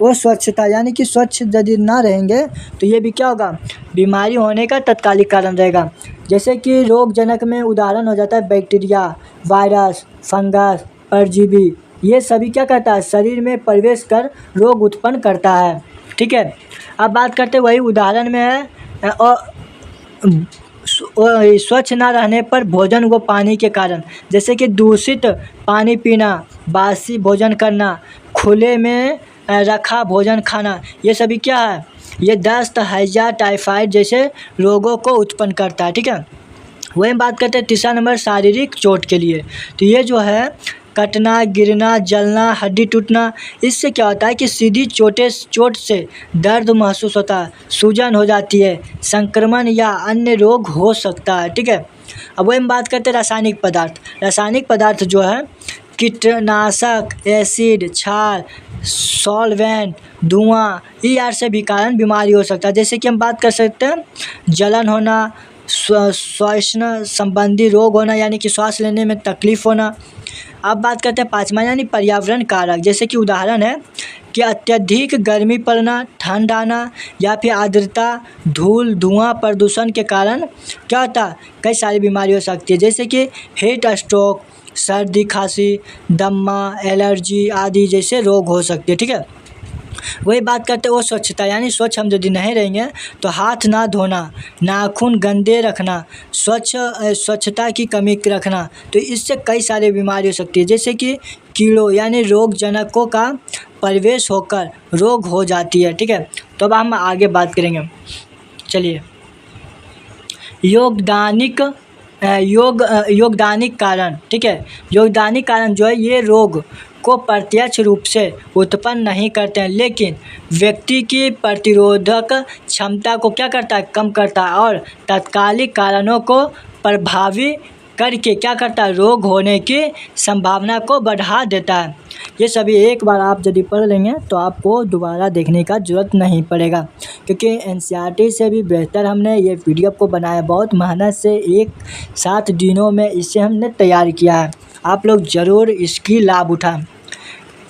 और स्वच्छता, यानी कि स्वच्छ यदि ना रहेंगे तो ये भी क्या होगा, बीमारी होने का तत्कालिक कारण रहेगा। जैसे कि रोगजनक में उदाहरण हो जाता है बैक्टीरिया, वायरस, फंगस, परजीवी, ये सभी क्या करता है, शरीर में प्रवेश कर रोग उत्पन्न करता है। ठीक है, अब बात करते हैं वही उदाहरण में है स्वच्छ ना रहने पर भोजन व पानी के कारण, जैसे कि दूषित पानी पीना, बासी भोजन करना, खुले में रखा भोजन खाना, ये सभी क्या है, ये दस्त, हैजा, टाइफाइड जैसे रोगों को उत्पन्न करता है। ठीक है, वही बात करते हैं तीसरा नंबर शारीरिक चोट के लिए। तो ये जो है कटना, गिरना, जलना, हड्डी टूटना, इससे क्या होता है कि सीधी चोट से दर्द महसूस होता है, सूजन हो जाती है, संक्रमण या अन्य रोग हो सकता है। ठीक है, अब वही हम बात करते हैं रासायनिक पदार्थ जो है कीटनाशक, एसिड, क्षार, सॉल्वेंट, धुआं, यार से भी कारण बीमारी हो सकता है। जैसे कि हम बात कर सकते हैं जलन होना, श्वसन संबंधी रोग होना, यानी कि सांस लेने में तकलीफ होना। अब बात करते हैं पाँचवा, यानी पर्यावरण कारक, जैसे कि उदाहरण है कि अत्यधिक गर्मी पड़ना, ठंड आना या फिर आर्द्रता, धूल, धुआं, प्रदूषण के कारण क्या होता है, कई सारी बीमारी हो सकती है, जैसे कि हीट स्ट्रोक, सर्दी, खांसी, दमा, एलर्जी आदि जैसे रोग हो सकते हैं। ठीक है, वही बात करते हैं वो स्वच्छता, यानी स्वच्छ हम यदि नहीं रहेंगे तो हाथ ना धोना, नाखून गंदे रखना, स्वच्छता की कमी रखना, तो इससे कई सारी बीमारी हो सकती है, जैसे कि कीड़ों यानी रोगजनकों का प्रवेश होकर रोग हो जाती है। ठीक है, तो अब हम आगे बात करेंगे। चलिए, योगदानिक कारण। ठीक है, योगदानिक कारण जो है ये रोग को प्रत्यक्ष रूप से उत्पन्न नहीं करते हैं, लेकिन व्यक्ति की प्रतिरोधक क्षमता को क्या करता है, कम करता है और तात्कालिक कारणों को प्रभावी करके क्या करता है, रोग होने की संभावना को बढ़ा देता है। ये सभी एक बार आप यदि पढ़ लेंगे तो आपको दोबारा देखने का ज़रूरत नहीं पड़ेगा, क्योंकि एनसीईआरटी से भी बेहतर हमने ये पीडीएफ को बनाया, बहुत मेहनत से 7 दिनों में इसे हमने तैयार किया है। आप लोग ज़रूर इसकी लाभ उठाएं।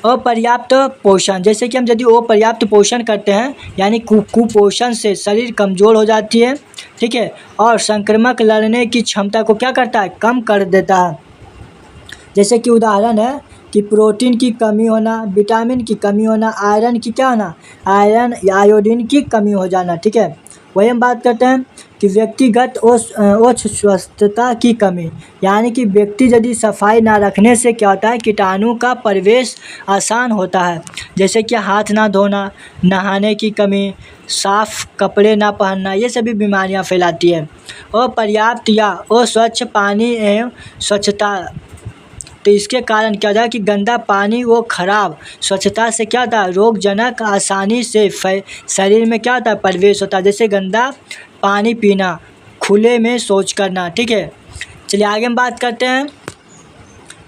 अपर्याप्त पोषण, जैसे कि हम यदि अपर्याप्त पोषण करते हैं, यानी कुपोषण से शरीर कमज़ोर हो जाती है। ठीक है, और संक्रमण लड़ने की क्षमता को क्या करता है, कम कर देता है। जैसे कि उदाहरण है कि प्रोटीन की कमी होना, विटामिन की कमी होना, आयरन की क्या होना, आयोडीन की कमी हो जाना। ठीक है, वही हम बात करते हैं कि व्यक्तिगत ओछ स्वच्छता की कमी, यानी कि व्यक्ति यदि सफाई ना रखने से क्या होता है, कीटाणु का प्रवेश आसान होता है, जैसे कि हाथ ना धोना, नहाने की कमी, साफ कपड़े ना पहनना, ये सभी बीमारियां फैलाती है। और पर्याप्त या अस्वच्छ पानी एवं स्वच्छता, तो इसके कारण क्या होता है कि गंदा पानी वो खराब स्वच्छता से क्या होता है, रोगजनक आसानी से शरीर में क्या होता है, प्रवेश होता है, जैसे गंदा पानी पीना, खुले में शौच करना। ठीक है, चलिए आगे हम बात करते हैं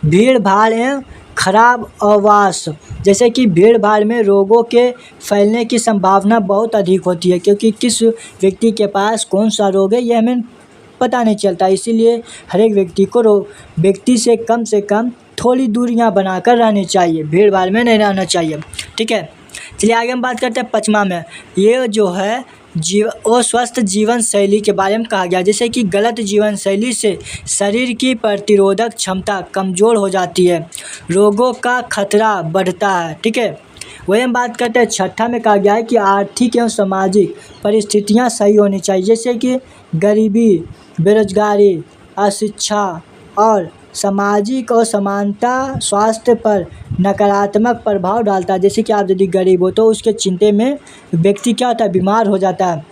भीड़ भाड़ एवं खराब आवास, जैसे कि भीड़ भाड़ में रोगों के फैलने की संभावना बहुत अधिक होती है, क्योंकि किस व्यक्ति के पास कौन सा रोग है ये हमें पता नहीं चलता, इसीलिए हर एक व्यक्ति को व्यक्ति से कम थोड़ी दूरियां बनाकर रहनी चाहिए, भीड़ भाड़ में नहीं रहना चाहिए। ठीक है, चलिए आगे हम बात करते हैं पचमा में, ये जो है अस्वस्थ जीवन शैली के बारे में कहा गया, जैसे कि गलत जीवन शैली से शरीर की प्रतिरोधक क्षमता कमज़ोर हो जाती है, रोगों का खतरा बढ़ता है। ठीक है, वही हम बात करते हैं छठा में कहा गया है कि आर्थिक एवं सामाजिक परिस्थितियां सही होनी चाहिए, जैसे कि गरीबी, बेरोजगारी, अशिक्षा और सामाजिक असमानता स्वास्थ्य पर नकारात्मक प्रभाव डालता है, जैसे कि आप यदि गरीब हो तो उसके चिंते में व्यक्ति क्या होता है, बीमार हो जाता है।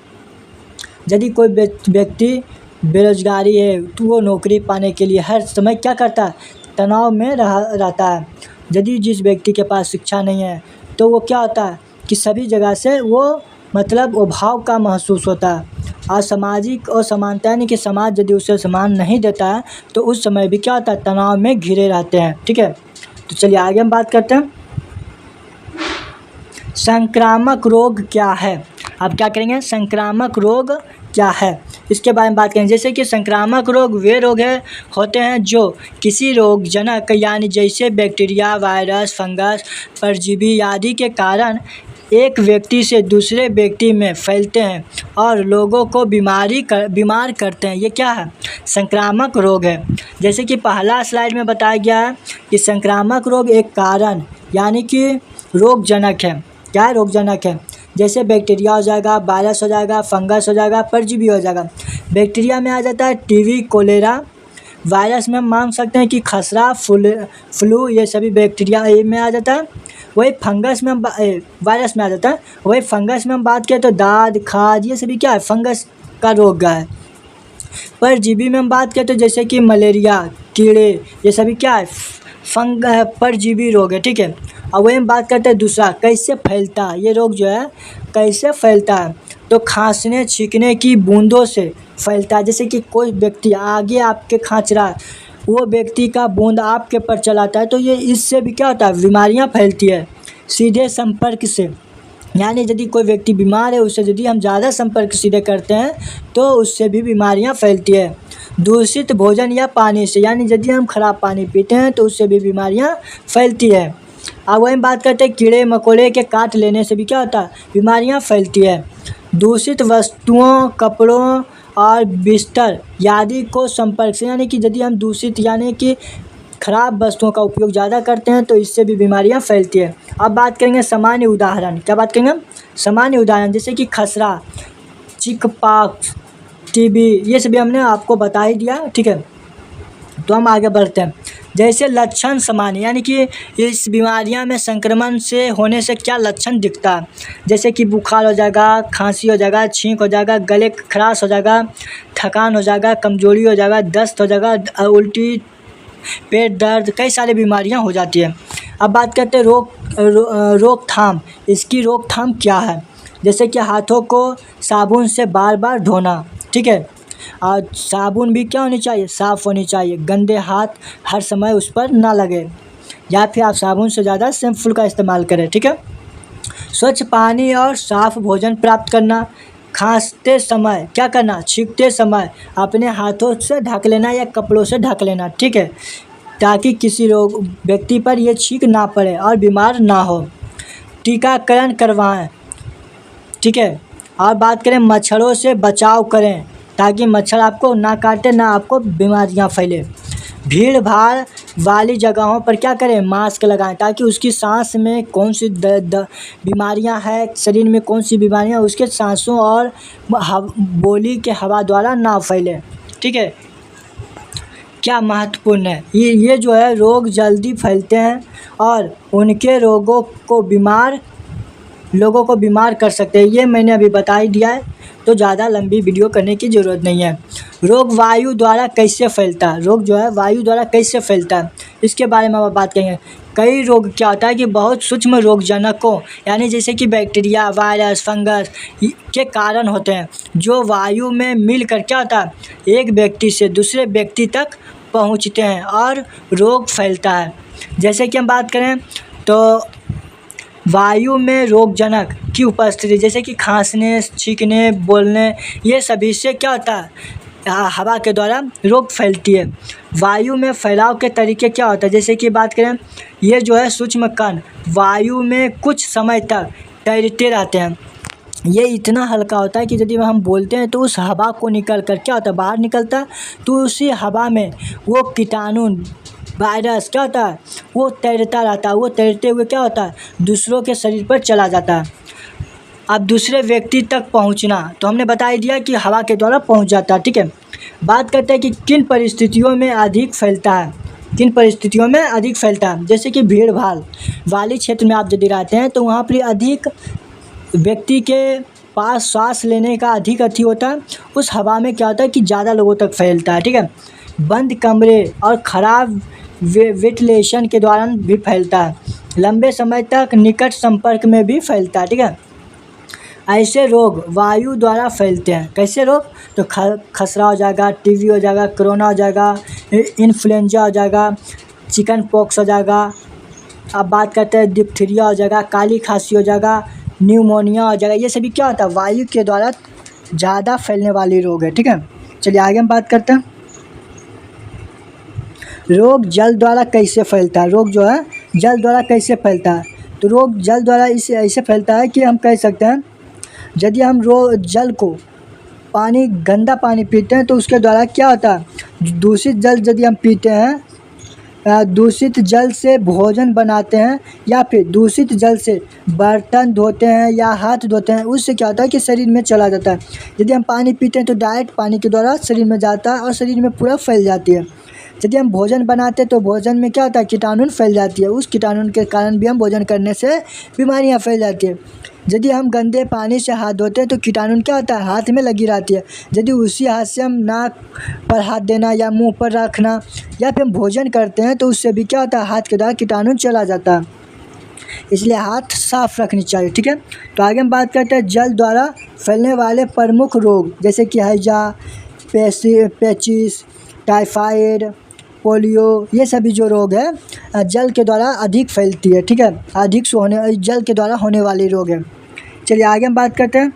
यदि कोई व्यक्ति बेरोजगारी है तो वो नौकरी पाने के लिए हर समय क्या करता है, तनाव में रहता है। यदि जिस व्यक्ति के पास शिक्षा नहीं है तो वो क्या होता है कि सभी जगह से वो मतलब अभाव का महसूस होता है। और सामाजिक असमानता, यानी कि समाज यदि उसे सम्मान नहीं देता है तो उस समय भी क्या होता है, तनाव में घिरे रहते हैं। ठीक है, तो चलिए आगे हम बात करते हैं संक्रामक रोग क्या है। आप क्या करेंगे, संक्रामक रोग क्या है इसके बारे में बात करेंगे। जैसे कि संक्रामक रोग वे रोग होते हैं जो किसी रोगजनक, यानी जैसे बैक्टीरिया, वायरस, फंगस, परजीवी आदि के कारण एक व्यक्ति से दूसरे व्यक्ति में फैलते हैं और लोगों को बीमार करते हैं। ये क्या है, संक्रामक रोग है। जैसे कि पहला स्लाइड में बताया गया है कि संक्रामक रोग एक कारण यानी कि रोगजनक है। क्या है, रोगजनक है। जैसे बैक्टीरिया हो जाएगा, वायरस हो जाएगा, फंगस हो जाएगा, परजीवी हो जाएगा। बैक्टीरिया में आ जाता है टीबी, कोलेरा। वायरस में हम मान सकते हैं कि खसरा, फ्लू, ये सभी बैक्टीरिया में आ जाता है। वही फंगस में हम वायरस में आ जाता है। वही फंगस में हम बात करें तो दाद, खाज, ये सभी क्या है, फंगस का रोग है। परजीवी में हम बात करें तो जैसे कि मलेरिया, कीड़े, ये सभी क्या है, परजीवी रोग है। ठीक है, अब वही हम बात करते हैं दूसरा, कैसे फैलता है ये रोग जो है, कैसे फैलता है, तो खांसने छींकने की बूंदों से फैलता है। जैसे कि कोई व्यक्ति आगे आपके खांच रहा है, वो व्यक्ति का बूंद आपके पर चलाता है तो ये इससे भी क्या होता है, बीमारियां फैलती है सीधे संपर्क से। यानी यदि कोई व्यक्ति बीमार है उससे यदि हम ज़्यादा संपर्क सीधे करते हैं तो उससे भी बीमारियां फैलती है। दूषित भोजन या पानी से, यानी यदि हम खराब पानी पीते हैं तो उससे भी बीमारियां फैलती है। अब वही बात करते हैं कीड़े मकोड़े के काट लेने से भी क्या होता है, बीमारियां फैलती है। दूषित वस्तुओं, कपड़ों और बिस्तर आदि को संपर्क से, यानी कि यदि हम दूषित यानी कि खराब वस्तुओं का उपयोग ज़्यादा करते हैं तो इससे भी बीमारियां फैलती है। अब बात करेंगे सामान्य उदाहरण। क्या बात करेंगे, सामान्य उदाहरण, जैसे कि खसरा, चिकपॉक्स, टीबी, ये सभी हमने आपको बता ही दिया। ठीक है, तो हम आगे बढ़ते हैं। जैसे लक्षण सामान्य, यानी कि इस बीमारियां में संक्रमण से होने से क्या लक्षण दिखता है, जैसे कि बुखार हो जाएगा, खांसी हो जाएगा, छींक हो जाएगा, गले खराश हो जाएगा, थकान हो जाएगा, कमजोरी हो जाएगा, दस्त हो जाएगा, उल्टी, पेट दर्द, कई सारी बीमारियां हो जाती है। अब बात करते हैं रोकथाम। इसकी रोकथाम क्या है, जैसे कि हाथों को साबुन से बार बार धोना। ठीक है, और साबुन भी क्या होनी चाहिए, साफ़ होनी चाहिए। गंदे हाथ हर समय उस पर ना लगे, या फिर आप साबुन से ज़्यादा शैम्पूल का इस्तेमाल करें। ठीक है, स्वच्छ पानी और साफ़ भोजन प्राप्त करना। खांसते समय क्या करना, छींकते समय अपने हाथों से ढक लेना या कपड़ों से ढक लेना। ठीक है, ताकि किसी व्यक्ति पर ये छींक ना पड़े और बीमार ना हो। टीकाकरण करवाएं। ठीक है, और बात करें मच्छरों से बचाव करें ताकि मच्छर आपको ना काटे, ना आपको बीमारियां फैले। भीड़ भाड़ वाली जगहों पर क्या करें, मास्क लगाएं, ताकि उसकी सांस में कौन सी बीमारियां हैं, शरीर में कौन सी बीमारियां उसके सांसों और बोली के हवा द्वारा ना फैले। ठीक है, क्या महत्वपूर्ण है, ये जो है रोग जल्दी फैलते हैं और उनके लोगों को बीमार कर सकते हैं। ये मैंने अभी बता ही दिया है, तो ज़्यादा लंबी वीडियो करने की ज़रूरत नहीं है। रोग वायु द्वारा कैसे फैलता है, रोग जो है वायु द्वारा कैसे फैलता है, इसके बारे में अब बात करेंगे। कई रोग क्या होता है कि बहुत सूक्ष्म रोगजनकों, यानी जैसे कि बैक्टीरिया, वायरस, फंगस के कारण होते हैं, जो वायु में मिलकर क्या होता है, एक व्यक्ति से दूसरे व्यक्ति तक पहुंचते हैं और रोग फैलता है। जैसे कि हम बात करें तो वायु में रोगजनक की उपस्थिति, जैसे कि खांसने, छींकने, बोलने, ये सभी से क्या होता है, हवा के द्वारा रोग फैलती है। वायु में फैलाव के तरीके क्या होता है, जैसे कि बात करें, ये जो है सूक्ष्म कण वायु में कुछ समय तक तैरते रहते हैं। ये इतना हल्का होता है कि यदि हम बोलते हैं तो उस हवा को निकल कर क्या होता है, बाहर निकलता है, तो उसी हवा में वो कीटाणु, वायरस क्या होता है, वो तैरता रहता है। वो तैरते हुए क्या होता है, दूसरों के शरीर पर चला जाता है। अब दूसरे व्यक्ति तक पहुंचना, तो हमने बता ही दिया कि हवा के द्वारा पहुंच जाता है। ठीक है, बात करते हैं कि किन परिस्थितियों में अधिक फैलता है, किन परिस्थितियों में अधिक फैलता है। जैसे कि भीड़ भाड़ वाले क्षेत्र में आप यदि रहते हैं तो वहाँ पर अधिक व्यक्ति के पास सांस लेने का अधिक अति होता है, उस हवा में क्या होता है कि ज़्यादा लोगों तक फैलता है। ठीक है, बंद कमरे और ख़राब वेंटिलेशन के दौरान भी फैलता है, लंबे समय तक निकट संपर्क में भी फैलता है। ठीक है, ऐसे रोग वायु द्वारा फैलते हैं। कैसे रोग, तो खसरा हो जाएगा, टीबी हो जाएगा, कोरोना हो जाएगा, इन्फ्लुएंजा हो जाएगा, चिकन पॉक्स हो जाएगा। अब बात करते हैं डिप्थीरिया हो जाएगा, काली खांसी हो जाएगा, न्यूमोनिया हो जाएगा। ये सभी क्या होता है, वायु के द्वारा ज़्यादा फैलने वाली रोग है। ठीक है, चलिए आगे हम बात करते हैं। रोग जल द्वारा कैसे फैलता है, रोग जो है जल द्वारा कैसे फैलता है, तो रोग जल द्वारा इसे ऐसे फैलता है कि हम कह सकते हैं, यदि हम जल को पानी, गंदा पानी पीते हैं तो उसके द्वारा क्या होता है, दूषित जल यदि हम पीते हैं, दूषित जल से भोजन बनाते हैं या फिर दूषित जल से बर्तन धोते हैं या हाथ धोते हैं, उससे क्या होता है कि शरीर में चला जाता है। यदि हम पानी पीते हैं तो डायरेक्ट पानी के द्वारा शरीर में जाता है और शरीर में पूरा फैल जाती है। यदि हम भोजन बनाते हैं तो भोजन में क्या होता है, कीटाणु फैल जाती है, उस कीटाणु के कारण भी हम भोजन करने से बीमारियां फैल जाती है। यदि हम गंदे पानी से हाथ धोते हैं तो कीटाणु क्या होता है, हाथ में लगी रहती है। यदि उसी हाथ से हम नाक पर हाथ देना या मुंह पर रखना या फिर हम भोजन करते हैं तो उससे भी क्या होता है, हाथ के द्वारा कीटाणु चला जाता है। इसलिए हाथ साफ रखनी चाहिए। ठीक है, तो आगे हम बात करते हैं जल द्वारा फैलने वाले प्रमुख रोग, जैसे कि हैजा, पेचिस, टाइफाइड, पोलियो, ये सभी जो रोग है जल के द्वारा अधिक फैलती है। ठीक है, अधिक से जल के द्वारा होने वाली रोग है। चलिए आगे हम बात करते हैं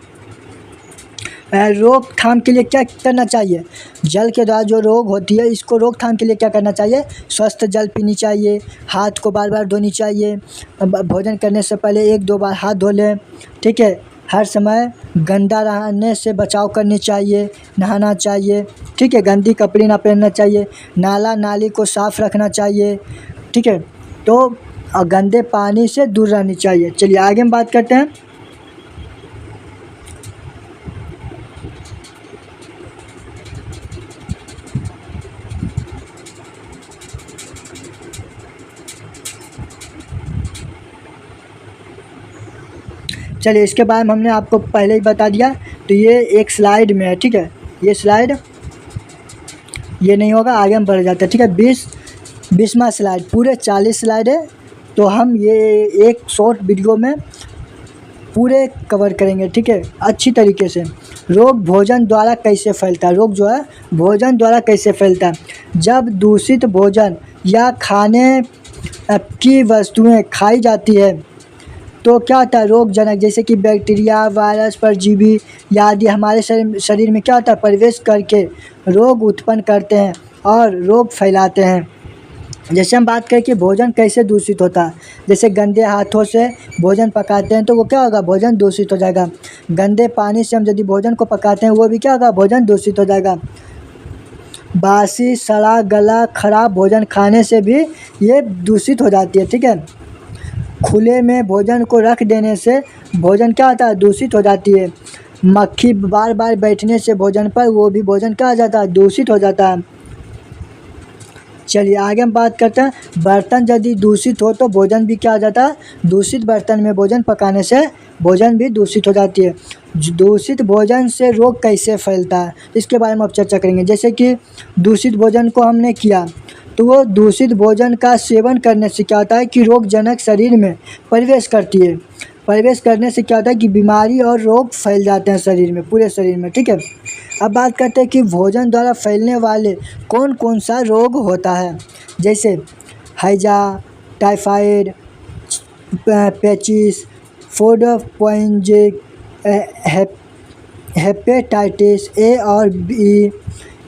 रोकथाम के लिए क्या करना चाहिए। जल के द्वारा जो रोग होती है, इसको रोकथाम के लिए क्या करना चाहिए, स्वस्थ जल पीनी चाहिए, हाथ को बार बार धोनी चाहिए, भोजन करने से पहले 1-2 बार हाथ धो लें। ठीक है, हर समय गंदा रहने से बचाव करनी चाहिए, नहाना चाहिए। ठीक है, गंदी कपड़े ना पहनना चाहिए, नाला नाली को साफ़ रखना चाहिए। ठीक है, तो गंदे पानी से दूर रहनी चाहिए। चलिए आगे हम बात करते हैं। चलिए इसके बारे में हमने आपको पहले ही बता दिया, तो ये एक स्लाइड में है। ठीक है, ये स्लाइड ये नहीं होगा, आगे हम बढ़ जाते हैं। ठीक है, 20वां स्लाइड, पूरे 40 स्लाइड है, तो हम ये एक शॉर्ट वीडियो में पूरे कवर करेंगे। ठीक है, अच्छी तरीके से। रोग भोजन द्वारा कैसे फैलता है, रोग जो है भोजन द्वारा कैसे फैलता है, जब दूषित भोजन या खाने की वस्तुएं खाई जाती है तो क्या होता है, रोगजनक जैसे कि बैक्टीरिया, वायरस, परजीवी आदि हमारे शरीर में क्या होता है, प्रवेश करके रोग उत्पन्न करते हैं और रोग फैलाते हैं। जैसे हम बात करें कि भोजन कैसे दूषित होता है, जैसे गंदे हाथों से भोजन पकाते हैं तो वो क्या होगा, भोजन दूषित हो जाएगा। गंदे पानी से हम यदि भोजन को पकाते हैं वो भी क्या होगा, भोजन दूषित हो जाएगा। बासी, सड़ा गला, खराब भोजन खाने से भी ये दूषित हो जाती है। ठीक है, खुले में भोजन को रख देने से भोजन क्या होता है, दूषित हो जाती है। मक्खी बार बार बैठने से भोजन पर, वो भी भोजन क्या हो जाता है, दूषित हो जाता है। चलिए आगे हम बात करते हैं, बर्तन यदि दूषित हो तो भोजन भी क्या हो जाता है, दूषित बर्तन में भोजन पकाने से भोजन भी दूषित हो जाती है। दूषित भोजन से रोग कैसे फैलता है, इसके बारे में अब चर्चा करेंगे। जैसे कि दूषित भोजन को हमने किया, तो वो दूषित भोजन का सेवन करने से क्या होता है कि रोगजनक शरीर में प्रवेश करती है। प्रवेश करने से क्या होता है कि बीमारी और रोग फैल जाते हैं शरीर में, पूरे शरीर में। ठीक है, अब बात करते हैं कि भोजन द्वारा फैलने वाले कौन कौन सा रोग होता है। जैसे हैजा, टाइफाइड, पेचिस, फूड पॉइजनिंग, हेपेटाइटिस ए और बी,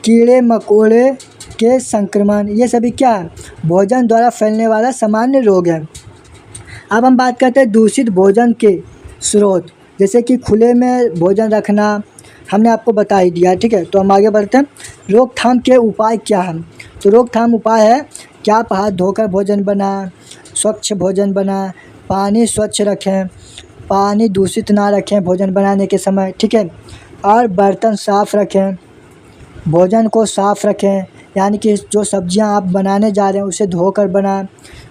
कीड़े मकोड़े के संक्रमण, ये सभी क्या है, भोजन द्वारा फैलने वाला सामान्य रोग है। अब हम बात करते हैं दूषित भोजन के स्रोत। जैसे कि खुले में भोजन रखना हमने आपको बता ही दिया। ठीक है, तो हम आगे बढ़ते हैं। रोकथाम के उपाय क्या हैं, तो रोकथाम उपाय है कि आप हाथ धोकर भोजन बनाएं, स्वच्छ भोजन बनाएं, पानी स्वच्छ रखें, पानी दूषित ना रखें भोजन बनाने के समय। ठीक है, और बर्तन साफ़ रखें, भोजन को साफ़ रखें, यानी कि जो सब्जियां आप बनाने जा रहे हैं उसे धोकर बनाएं,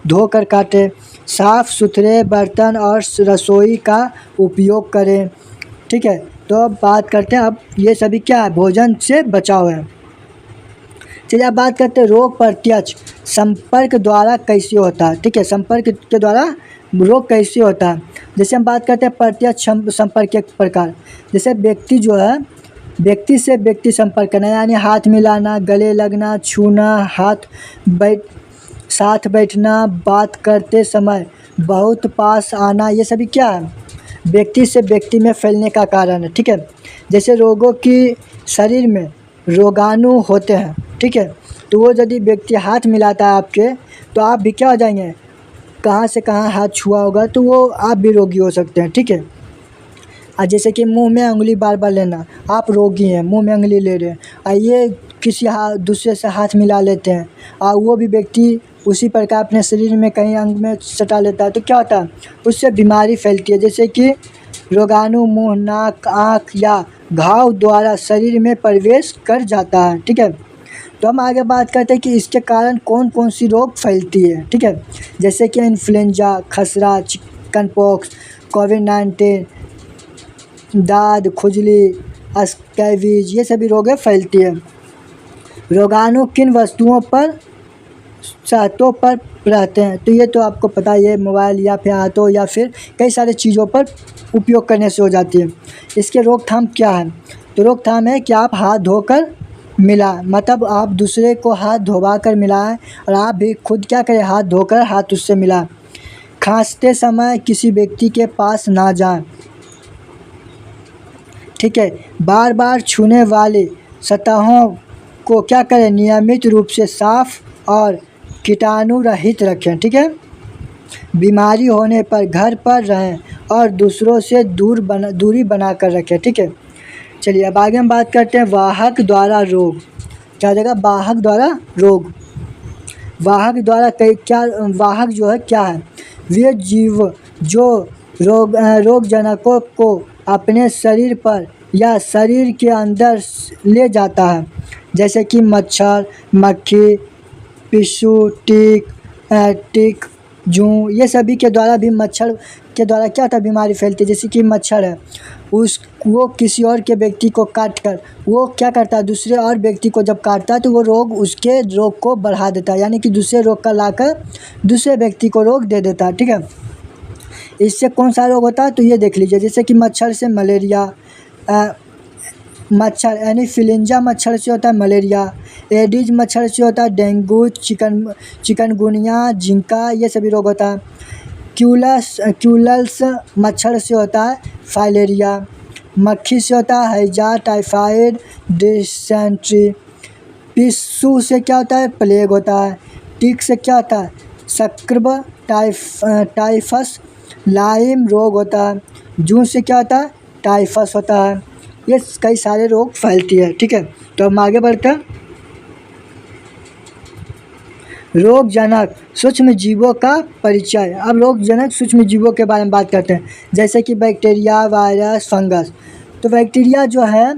धोकर काटें, साफ़ सुथरे बर्तन और रसोई का उपयोग करें। ठीक है, तो अब बात करते हैं, अब ये सभी क्या है, भोजन से बचाव है। चलिए अब बात करते हैं रोग प्रत्यक्ष संपर्क द्वारा कैसे होता है। ठीक है, संपर्क के द्वारा रोग कैसे होता है। जैसे हम बात करते हैं प्रत्यक्ष संपर्क के प्रकार। जैसे व्यक्ति जो है, व्यक्ति से व्यक्ति संपर्क करना, यानी हाथ मिलाना, गले लगना, छूना, साथ बैठना, बात करते समय बहुत पास आना, ये सभी क्या है, व्यक्ति से व्यक्ति में फैलने का कारण है। ठीक है, जैसे रोगों की शरीर में रोगाणु होते हैं। ठीक है, तो वो यदि व्यक्ति हाथ मिलाता है आपके, तो आप भी क्या हो जाएंगे, कहाँ से कहाँ हाथ छुआ होगा तो वो आप भी रोगी हो सकते हैं। ठीक है, और जैसे कि मुंह में उंगली बार बार लेना, आप रोगी हैं, मुंह में उंगली ले रहे हैं, और ये किसी दूसरे से हाथ मिला लेते हैं, और वो भी व्यक्ति उसी प्रकार अपने शरीर में कहीं अंग में सटा लेता है, तो क्या होता है, उससे बीमारी फैलती है। जैसे कि रोगाणु मुंह, नाक, आँख या घाव द्वारा शरीर में प्रवेश कर जाता है। ठीक है, तो हम आगे बात करते हैं कि इसके कारण कौन कौन सी रोग फैलती है। ठीक है, जैसे कि इन्फ्लुएंजा, खसरा, चिकन पॉक्स, कोविड-19, दाद, खुजली, स्कैबीज, ये सभी रोगें फैलती है। रोगाणु किन वस्तुओं पर, सतहों पर रहते हैं, तो ये तो आपको पता ही है, मोबाइल या फिर हाथों या फिर कई सारे चीज़ों पर उपयोग करने से हो जाती है। इसके रोकथाम क्या है, तो रोकथाम है कि आप हाथ धोकर मिलाएं, मतलब आप दूसरे को हाथ धोवा कर मिलाएं, और आप भी खुद क्या करें, हाथ धोकर हाथ उससे मिलाएं। खांसते समय किसी व्यक्ति के पास ना जाएं। ठीक है, बार बार छूने वाली सतहों को क्या करें, नियमित रूप से साफ और कीटाणु रहित रखें। ठीक है, बीमारी होने पर घर पर रहें और दूसरों से दूरी बना कर रखें। ठीक है, चलिए अब आगे हम बात करते हैं वाहक द्वारा रोग। क्या जगह, वाहक द्वारा रोग। वाहक द्वारा क्या, वाहक जो है क्या है, वे जीव जो रोगजनकों को अपने शरीर पर या शरीर के अंदर ले जाता है। जैसे कि मच्छर, मक्खी, पिस्सू, टिक, जूं, ये सभी के द्वारा भी, मच्छर के द्वारा क्या होता है, बीमारी फैलती है। जैसे कि मच्छर है, वो किसी और के व्यक्ति को काट कर वो क्या करता है, दूसरे और व्यक्ति को जब काटता है तो वो रोग, उसके रोग को बढ़ा देता है, यानी कि दूसरे रोग का लाकर दूसरे व्यक्ति को रोग दे देता है। ठीक है, इससे कौन सा रोग होता है, तो ये देख लीजिए। जैसे कि मच्छर से मलेरिया, मच्छर एनीफिलींजा मच्छर से होता है मलेरिया, एडिज मच्छर से होता है डेंगू, चिकनगुनिया, जिंका, ये सभी रोग होता है। क्यूलस मच्छर से होता है फाइलेरिया, मक्खी से होता है हैजा, टाइफाइड, डिसेंट्री, पिस्सू से क्या होता है, प्लेग होता है, टिक से क्या होता है, स्क्रब, टाइफस, लाइम रोग होता है, जूं से क्या होता है, टाइफस होता है। ये कई सारे रोग फैलती है। ठीक है, तो हम आगे बढ़ते हैं। रोगजनक सूक्ष्म जीवों का परिचय। अब रोगजनक सूक्ष्म जीवों के बारे में बात करते हैं, जैसे कि बैक्टीरिया, वायरस, फंगस। तो बैक्टीरिया जो है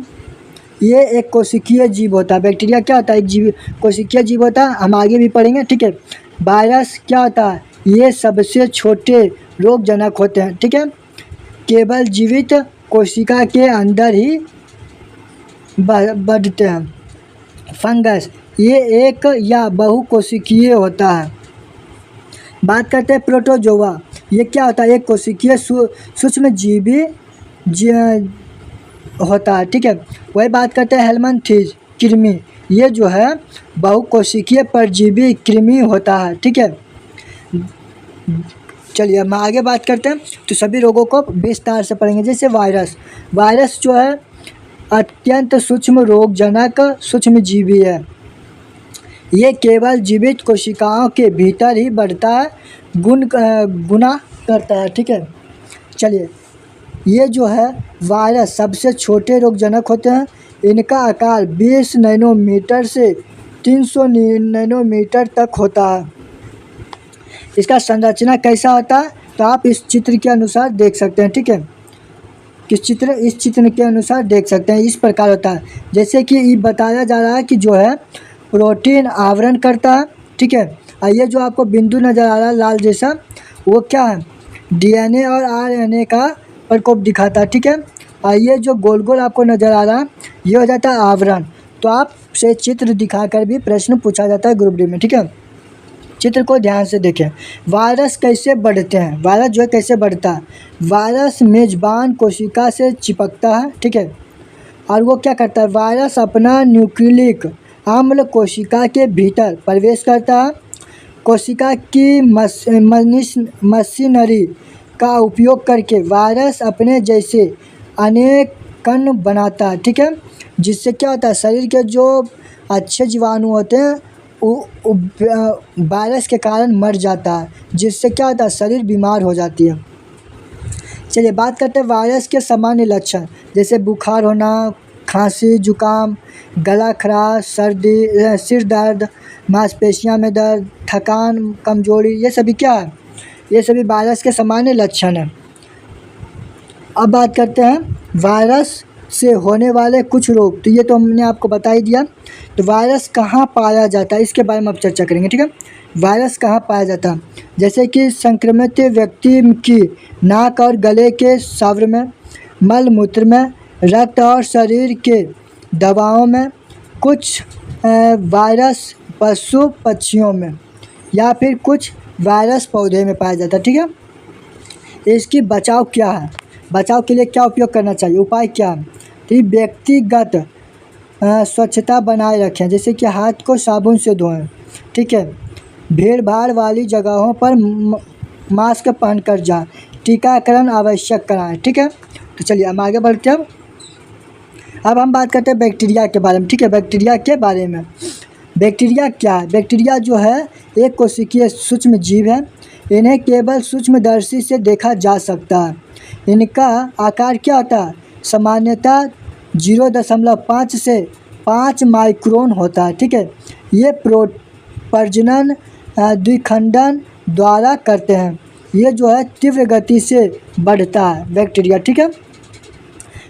ये एक कोशिकीय जीव होता है। बैक्टीरिया क्या होता है? एक जीव कोशिकीय जीव होता है, हम आगे भी पढ़ेंगे, ठीक है। वायरस क्या होता है? ये सबसे छोटे रोगजनक होते हैं, ठीक है, केवल जीवित कोशिका के अंदर ही बढ़ते हैं। फंगस ये एक या बहुकोशिकीय होता है। बात करते हैं प्रोटोजोआ। ये क्या होता है? एक कोशिकीय सूक्ष्म जीवी होता है, ठीक है। वही बात करते हैं हेलमिंथेस कृमि। ये जो है बहुकोशिकीय परजीवी कृमि होता है, ठीक है। चलिए हम आगे बात करते हैं, तो सभी रोगों को विस्तार से पढ़ेंगे। जैसे वायरस। वायरस जो है अत्यंत सूक्ष्म रोगजनक सूक्ष्म जीवी है। ये केवल जीवित कोशिकाओं के भीतर ही बढ़ता है, गुना करता है, ठीक है। चलिए, ये जो है वायरस सबसे छोटे रोगजनक होते हैं। इनका आकार 20 नैनोमीटर से 300 नैनोमीटर तक होता है। इसका संरचना कैसा होता है? तो आप इस चित्र के अनुसार देख सकते हैं, ठीक है। इस चित्र के अनुसार देख सकते हैं, इस प्रकार होता है। जैसे कि ये बताया जा रहा है कि जो है प्रोटीन आवरण करता है, ठीक है। और ये जो आपको बिंदु नज़र आ रहा है लाल जैसा, वो क्या है? डीएनए और आरएनए का प्रकोप दिखाता है, ठीक है। और ये जो गोल गोल आपको नज़र आ रहा है, ये हो जाता है आवरण। तो आपसे चित्र दिखाकर भी प्रश्न पूछा जाता है ग्रुप डी में, ठीक है। चित्र को ध्यान से देखें। वायरस कैसे बढ़ते हैं? वायरस जो है कैसे बढ़ता है? वायरस मेजबान कोशिका से चिपकता है, ठीक है। और वो क्या करता है? वायरस अपना न्यूक्लिक अम्ल कोशिका के भीतर प्रवेश करता है। कोशिका की मशीनरी का उपयोग करके वायरस अपने जैसे अनेक कण बनाता है, ठीक है। जिससे क्या होता है? शरीर के जो अच्छे जीवाणु होते हैं वायरस के कारण मर जाता है, जिससे क्या होता है? शरीर बीमार हो जाती है। चलिए बात करते हैं वायरस के सामान्य लक्षण, जैसे बुखार होना, खांसी, जुकाम, गला खराश, सर्दी, सिर दर्द, मांसपेशियों में दर्द, थकान, कमजोरी, ये सभी क्या है? ये सभी वायरस के सामान्य लक्षण हैं। अब बात करते हैं वायरस से होने वाले कुछ रोग। तो ये तो हमने आपको बता ही दिया। तो वायरस कहाँ पाया जाता है, इसके बारे में अब चर्चा करेंगे, ठीक है। वायरस कहाँ पाया जाता है? जैसे कि संक्रमित व्यक्ति की नाक और गले के स्राव में, मल मूत्र में, रक्त और शरीर के दवाओं में, कुछ वायरस पशु पक्षियों में, या फिर कुछ वायरस पौधे में पाया जाता है, ठीक है। इसकी बचाव क्या है? बचाव के लिए क्या उपयोग करना चाहिए? उपाय क्या है? तो व्यक्तिगत स्वच्छता बनाए रखें, जैसे कि हाथ को साबुन से धोएं, ठीक है। भीड़ भाड़ वाली जगहों पर मास्क पहनकर जाएं। टीकाकरण आवश्यक कराएं, ठीक है। तो चलिए हम आगे बढ़ते हैं। अब हम बात करते हैं बैक्टीरिया के बारे में, ठीक है। बैक्टीरिया के बारे में, बैक्टीरिया क्या है? बैक्टीरिया जो है एक कोशिकीय सूक्ष्म जीव है। इन्हें केवल सूक्ष्मदर्शी से देखा जा सकता है। इनका आकार क्या होता है? सामान्यतः 0.5 से 5 माइक्रोन होता है, ठीक है। ये प्रजनन द्विखंडन द्वारा करते हैं। ये जो है तीव्र गति से बढ़ता है बैक्टीरिया, ठीक है।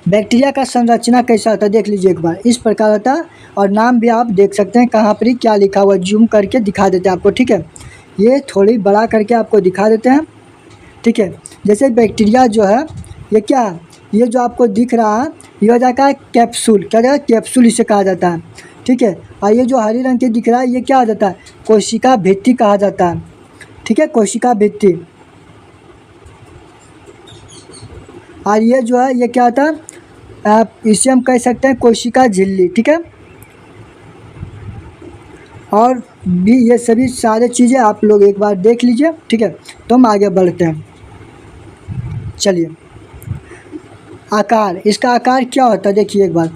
बैक्टीरिया का संरचना कैसा होता है देख लीजिए एक बार, इस प्रकार होता है। और नाम भी आप देख सकते हैं कहाँ पर ही क्या लिखा हुआ, जूम करके दिखा देते हैं आपको, ठीक है। ये थोड़ी बड़ा करके आपको दिखा देते हैं, ठीक है। जैसे बैक्टीरिया जो है ये क्या है? ये जो आपको दिख रहा है ये हो जाता है कैप्सूल, क्या जाता है? कैप्सूल इसे कहा जाता है, ठीक है। और ये जो हरे रंग के दिख रहा है ये क्या हो जाता है? कोशिका भित्ति कहा जाता है, ठीक है, कोशिका भित्ति। और ये जो है ये क्या होता है? इसे हम कह सकते हैं कोशिका झिल्ली, ठीक है। और भी ये सभी सारे चीज़ें आप लोग एक बार देख लीजिए, ठीक है। तो हम आगे बढ़ते हैं। चलिए, आकार, इसका आकार क्या होता है देखिए एक बार।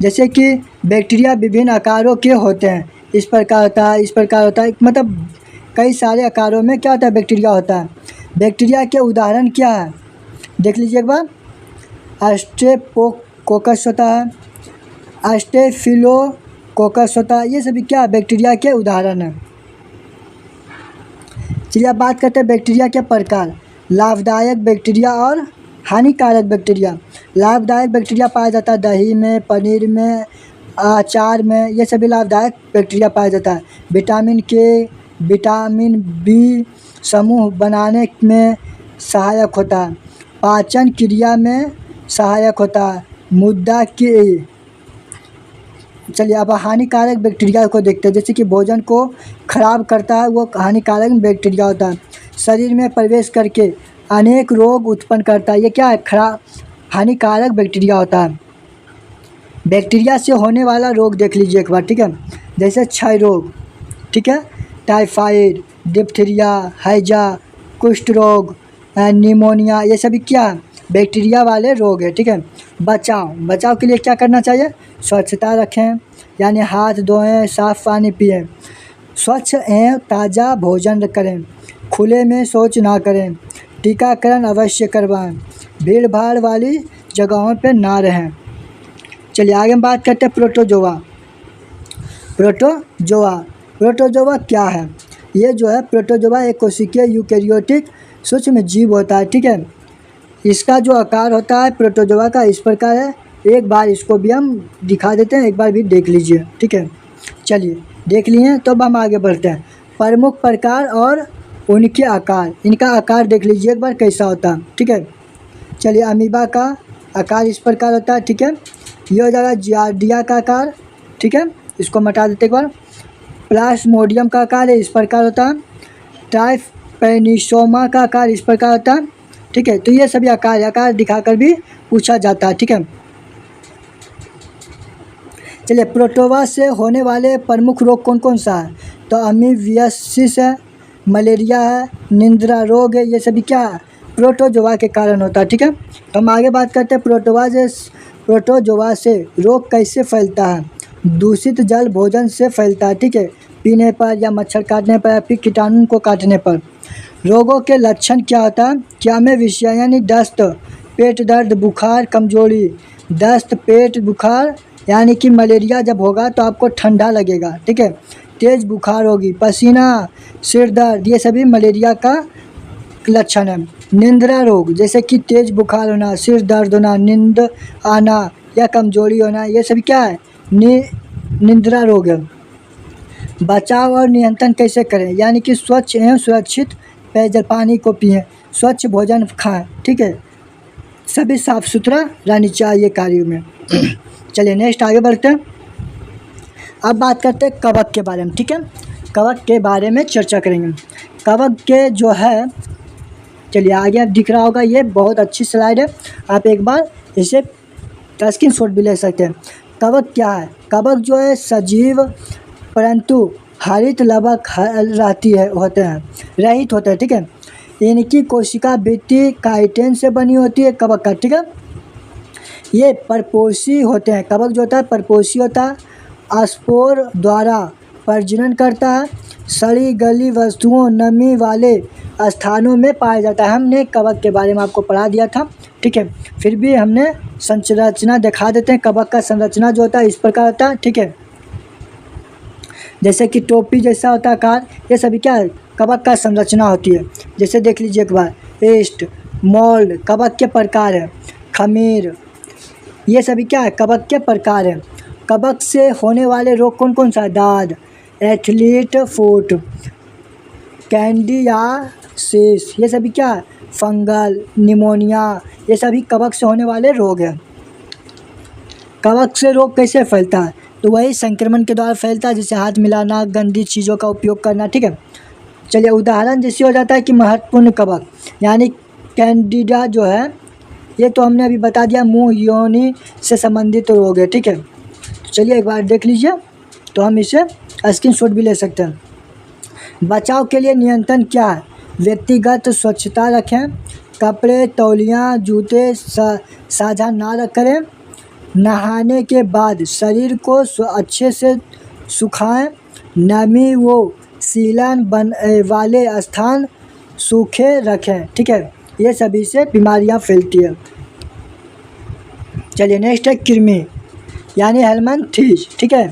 जैसे कि बैक्टीरिया विभिन्न आकारों के होते हैं, इस प्रकार होता है, इस प्रकार होता है, मतलब कई सारे आकारों में क्या होता है? बैक्टीरिया होता है। बैक्टीरिया के उदाहरण क्या है देख लीजिए एक बार। स्ट्रेप्टोकोकस होता है, स्टेफिलोकोकस होता है, ये सभी क्या बैक्टीरिया के उदाहरण हैं। चलिए अब बात करते हैं बैक्टीरिया के प्रकार। लाभदायक बैक्टीरिया और हानिकारक बैक्टीरिया। लाभदायक बैक्टीरिया पाया जाता है दही में, पनीर में, अचार में, ये सभी लाभदायक बैक्टीरिया पाया जाता है। विटामिन के, विटामिन बी समूह बनाने में सहायक होता है। पाचन क्रिया में सहायक होता है। मुद्दा के चलिए अब हानिकारक बैक्टीरिया को देखते हैं। जैसे कि भोजन को खराब करता है, वो हानिकारक बैक्टीरिया होता है। शरीर में प्रवेश करके अनेक रोग उत्पन्न करता है, ये क्या है, खराब हानिकारक बैक्टीरिया होता है। बैक्टीरिया से होने वाला रोग देख लीजिए एक बार, ठीक है। जैसे क्षय रोग, ठीक है, टाइफाइड, डिप्थीरिया, हैजा, कुष्ठ रोग, निमोनिया, ये सभी क्या बैक्टीरिया वाले रोग है, ठीक है। बचाव के लिए क्या करना चाहिए, स्वच्छता रखें, यानी हाथ धोएं, साफ़ पानी पिएं, स्वच्छ एवं ताज़ा भोजन करें, खुले में शौच ना करें, टीकाकरण अवश्य करवाएं, भीड़ भाड़ वाली जगहों पर ना रहें। चलिए आगे हम बात करते हैं प्रोटोजोआ। प्रोटोजोआ क्या है, ये जो है प्रोटोजोआ एक कोशिकीय यूकेरियोटिक सूक्ष्म जीव होता है, ठीक है। इसका जो आकार होता है प्रोटोजोआ का इस प्रकार है। एक बार इसको भी हम दिखा देते हैं, एक बार भी देख लीजिए, ठीक है। चलिए देख लिए तो अब हम आगे बढ़ते हैं। प्रमुख प्रकार और उनके आकार, इनका आकार देख लीजिए एक बार कैसा होता है, ठीक है। चलिए अमीबा का आकार इस प्रकार होता है, ठीक है। ये हो जाएगा जियार्डिया का आकार, ठीक है, इसको मिटा देते एक बार। प्लाज्मोडियम का आकार इस प्रकार होता है। ट्राइपैनिसोमा का आकार इस प्रकार होता है, ठीक है। तो ये सभी आकार दिखाकर भी पूछा जाता है, ठीक है। चलिए प्रोटोजोआ से होने वाले प्रमुख रोग कौन कौन सा है, तो अमीबियासिस है, मलेरिया है, निंद्रा रोग है, ये सभी क्या है प्रोटोजोआ के कारण होता है, ठीक है। तो हम आगे बात करते हैं प्रोटोजोआ से रोग कैसे फैलता है। दूषित जल भोजन से फैलता है, ठीक है, पीने पर या मच्छर काटने पर या फिर कीटाणु को काटने पर। रोगों के लक्षण क्या होता है, क्या में विषय यानी दस्त, पेट दर्द, बुखार, कमजोरी। दस्त, पेट, बुखार यानी कि मलेरिया जब होगा तो आपको ठंडा लगेगा, ठीक है, तेज़ बुखार होगी, पसीना, सिर दर्द, ये सभी मलेरिया का लक्षण है। निंद्रा रोग जैसे कि तेज़ बुखार होना, सिर दर्द होना, नींद आना या कमजोरी होना, ये सभी क्या है निंद्रा रोग है। बचाव और नियंत्रण कैसे करें, यानी कि स्वच्छ एवं सुरक्षित पेयजल पानी को पिएं, स्वच्छ भोजन खाएं, ठीक है, सभी साफ़ सुथरा रहनी चाहिए कार्यों में। चलिए नेक्स्ट आगे बढ़ते हैं। अब बात करते हैं कवक के बारे में, ठीक है। कवक के बारे में चर्चा करेंगे। कवक के जो है, चलिए आगे आप दिख रहा होगा, ये बहुत अच्छी स्लाइड है, आप एक बार इसे स्क्रीनशॉट भी ले सकते हैं। कवक क्या है, कवक जो है सजीव परंतु हरित लवक रहती है रहित होते हैं, ठीक है। इनकी कोशिका भित्ति काइटिन से बनी होती है कवक का, ठीक है। ये परपोषी होते हैं, कवक जो होता है परपोषी होता है, स्पोर द्वारा प्रजनन करता है, सड़ी गली वस्तुओं नमी वाले स्थानों में पाया जाता है। हमने कवक के बारे में आपको पढ़ा दिया था, ठीक है, फिर भी हमने संरचना दिखा देते हैं। कवक का संरचना जो होता है इस प्रकार होता है, ठीक है, जैसे कि टोपी जैसा होता है आकार, ये सभी क्या है कवक का संरचना होती है। जैसे देख लीजिए एक बार, पेस्ट, मोल्ड कवक के प्रकार है, खमीर, ये सभी क्या है कवक के प्रकार है। कवक से होने वाले रोग कौन कौन सा है, दाद, एथलीट फुट, कैंडियासिस, ये सभी क्या है फंगल, निमोनिया, ये सभी कवक से होने वाले रोग हैं। कवक से रोग कैसे फैलता है, तो वही संक्रमण के द्वारा फैलता है, जैसे हाथ मिलाना, गंदी चीज़ों का उपयोग करना, ठीक है। चलिए उदाहरण जैसे हो जाता है कि महत्वपूर्ण कवक यानी कैंडिडा जो है, ये तो हमने अभी बता दिया, मुंह योनि से संबंधित रोग है, ठीक है। चलिए एक बार देख लीजिए, तो हम इसे स्क्रीनशॉट भी ले सकते हैं। बचाव के लिए नियंत्रण क्या है, व्यक्तिगत स्वच्छता रखें, कपड़े, तौलियाँ, जूते साझा ना करें, नहाने के बाद शरीर को अच्छे से सुखाएं, नमी व सीलन वाले स्थान सूखे रखें, ठीक है, ये सभी से बीमारियां फैलती है। चलिए नेक्स्ट है कृमि यानी हेलमिंथेस, ठीक है।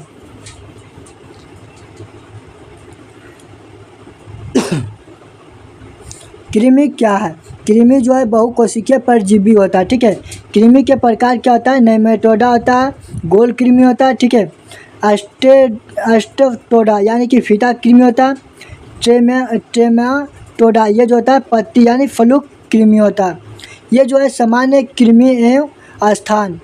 कृमि क्या है? कृमि जो है बहुकोशिकीय परजीवी होता है, ठीक है। कृमि के प्रकार क्या होता है? नेमेटोडा होता है, गोल कृमि होता है, ठीक है। अस्टेटोडा यानी कि फीता कृमि होता है। ट्रेमाटोडा ये जो होता है पत्ती यानी फ्लूक कृमि होता है। ये जो है सामान्य कृमि एवं स्थान,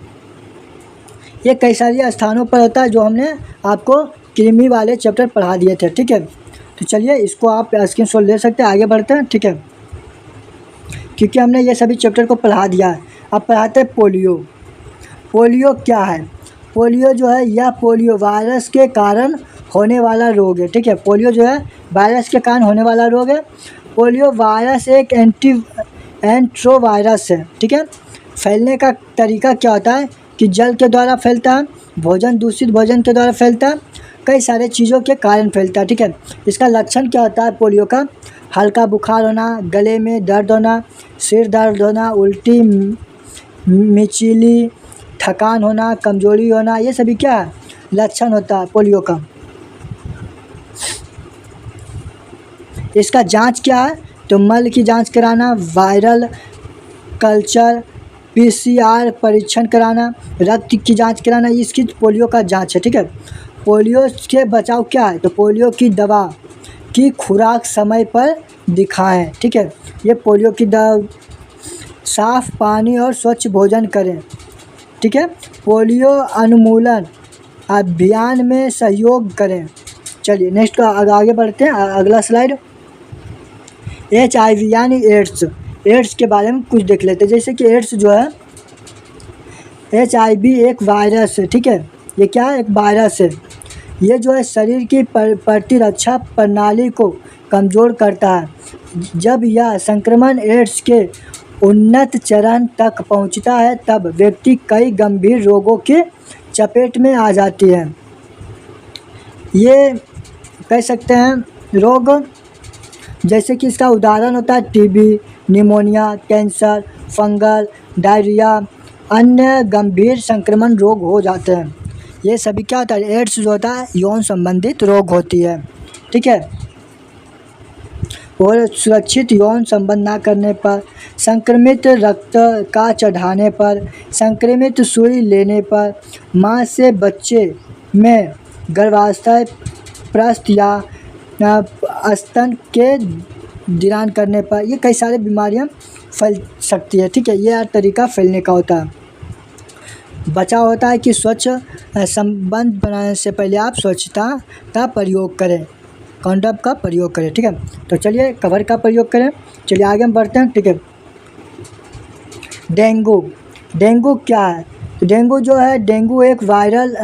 ये कई सारे स्थानों पर होता है जो हमने आपको कृमि वाले चैप्टर पढ़ा दिए थे, ठीक है। तो चलिए इसको आप स्क्रीनशॉट ले सकते हैं, आगे बढ़ते हैं, ठीक है। क्योंकि हमने ये सभी चैप्टर को पढ़ा दिया है। अब पढ़ाते हैं पोलियो। पोलियो क्या है? पोलियो जो है यह पोलियो वायरस के कारण होने वाला रोग है, ठीक है। पोलियो जो है वायरस के कारण होने वाला रोग है। पोलियो वायरस एक एंट्रोवायरस है, ठीक है। फैलने का तरीका क्या होता है कि जल के द्वारा फैलता है, दूषित भोजन के द्वारा फैलता है, कई सारे चीज़ों के कारण फैलता है, ठीक है। इसका लक्षण क्या होता है पोलियो का? हल्का बुखार होना, गले में दर्द होना, सिर दर्द होना, उल्टी, मिचली, थकान होना, कमजोरी होना, ये सभी क्या है? लक्षण होता है पोलियो का। इसका जांच क्या है? तो मल की जांच कराना, वायरल कल्चर, पीसीआर परीक्षण कराना, रक्त की जांच कराना, इसकी पोलियो का जांच है, ठीक है। पोलियो के बचाव क्या है? तो पोलियो की दवा की खुराक समय पर दिखाएं, ठीक है। ये पोलियो की साफ पानी और स्वच्छ भोजन करें, ठीक है। पोलियो उन्मूलन अभियान में सहयोग करें। चलिए नेक्स्ट आगे बढ़ते हैं, अगला स्लाइड। HIV यानी एड्स के बारे में कुछ देख लेते हैं। जैसे कि एड्स जो है, HIV एक वायरस है, ठीक है। ये क्या है? एक वायरस है। ये जो है शरीर की प्रतिरक्षा प्रणाली को कमज़ोर करता है। जब यह संक्रमण एड्स के उन्नत चरण तक पहुंचता है तब व्यक्ति कई गंभीर रोगों के चपेट में आ जाती है। ये कह सकते हैं रोग, जैसे कि इसका उदाहरण होता है TB, pneumonia, cancer, fungal, diarrhoea, अन्य गंभीर संक्रमण रोग हो जाते हैं। ये सभी क्या होता है? एड्स जो होता है यौन संबंधित रोग होती है, ठीक है। और सुरक्षित यौन संबंध ना करने पर, संक्रमित रक्त का चढ़ाने पर, संक्रमित सुई लेने पर, मां से बच्चे में गर्भावस्था, प्रसव या स्तन के दिलान करने पर, ये कई सारी बीमारियां फैल सकती है, ठीक है। यह तरीका फैलने का होता है। बचाव होता है कि स्वच्छ संबंध बनाने से पहले आप स्वच्छता का प्रयोग करें, कंडोम का प्रयोग करें, ठीक है। तो चलिए कवर का प्रयोग करें। चलिए आगे हम बढ़ते हैं, ठीक है। डेंगू क्या है? तो डेंगू जो है, डेंगू एक वायरल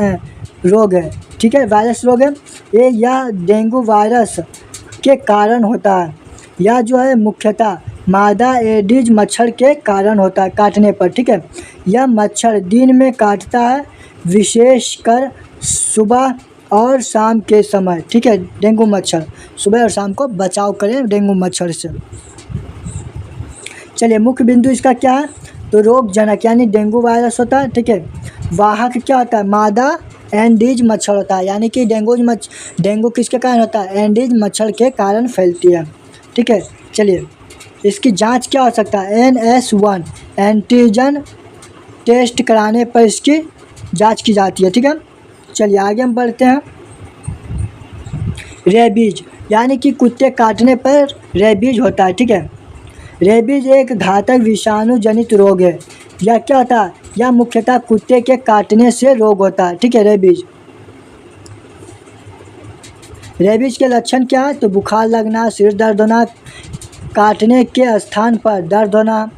रोग है, ठीक है, वायरस रोग है। यह डेंगू वायरस के कारण होता है। यह जो है मुख्यतः मादा एडिज मच्छर के कारण होता है, काटने पर, ठीक है। यह मच्छर दिन में काटता है, विशेषकर सुबह और शाम के समय, ठीक है। डेंगू मच्छर सुबह और शाम को बचाव करें डेंगू मच्छर से। चलिए मुख्य बिंदु इसका क्या है? तो रोगजनक यानी डेंगू वायरस होता है, ठीक है। वाहक क्या होता है? मादा एडिज मच्छर होता है, यानी कि डेंगू किसके कारण होता है? एडिज मच्छर के कारण फैलती है, ठीक है। चलिए इसकी जांच क्या हो सकता है? NS1 एंटीजन टेस्ट कराने पर इसकी जांच की जाती है, ठीक है। चलिए आगे हम बढ़ते हैं। रेबीज यानी कि कुत्ते काटने पर रेबीज होता है, ठीक है। रेबीज एक घातक विषाणु जनित रोग है। यह क्या होता है? यह मुख्यतः कुत्ते के काटने से रोग होता है, ठीक है। रेबीज के लक्षण क्या है? तो बुखार लगना, सिर दर्द होना, काटने के स्थान पर दर्द होना,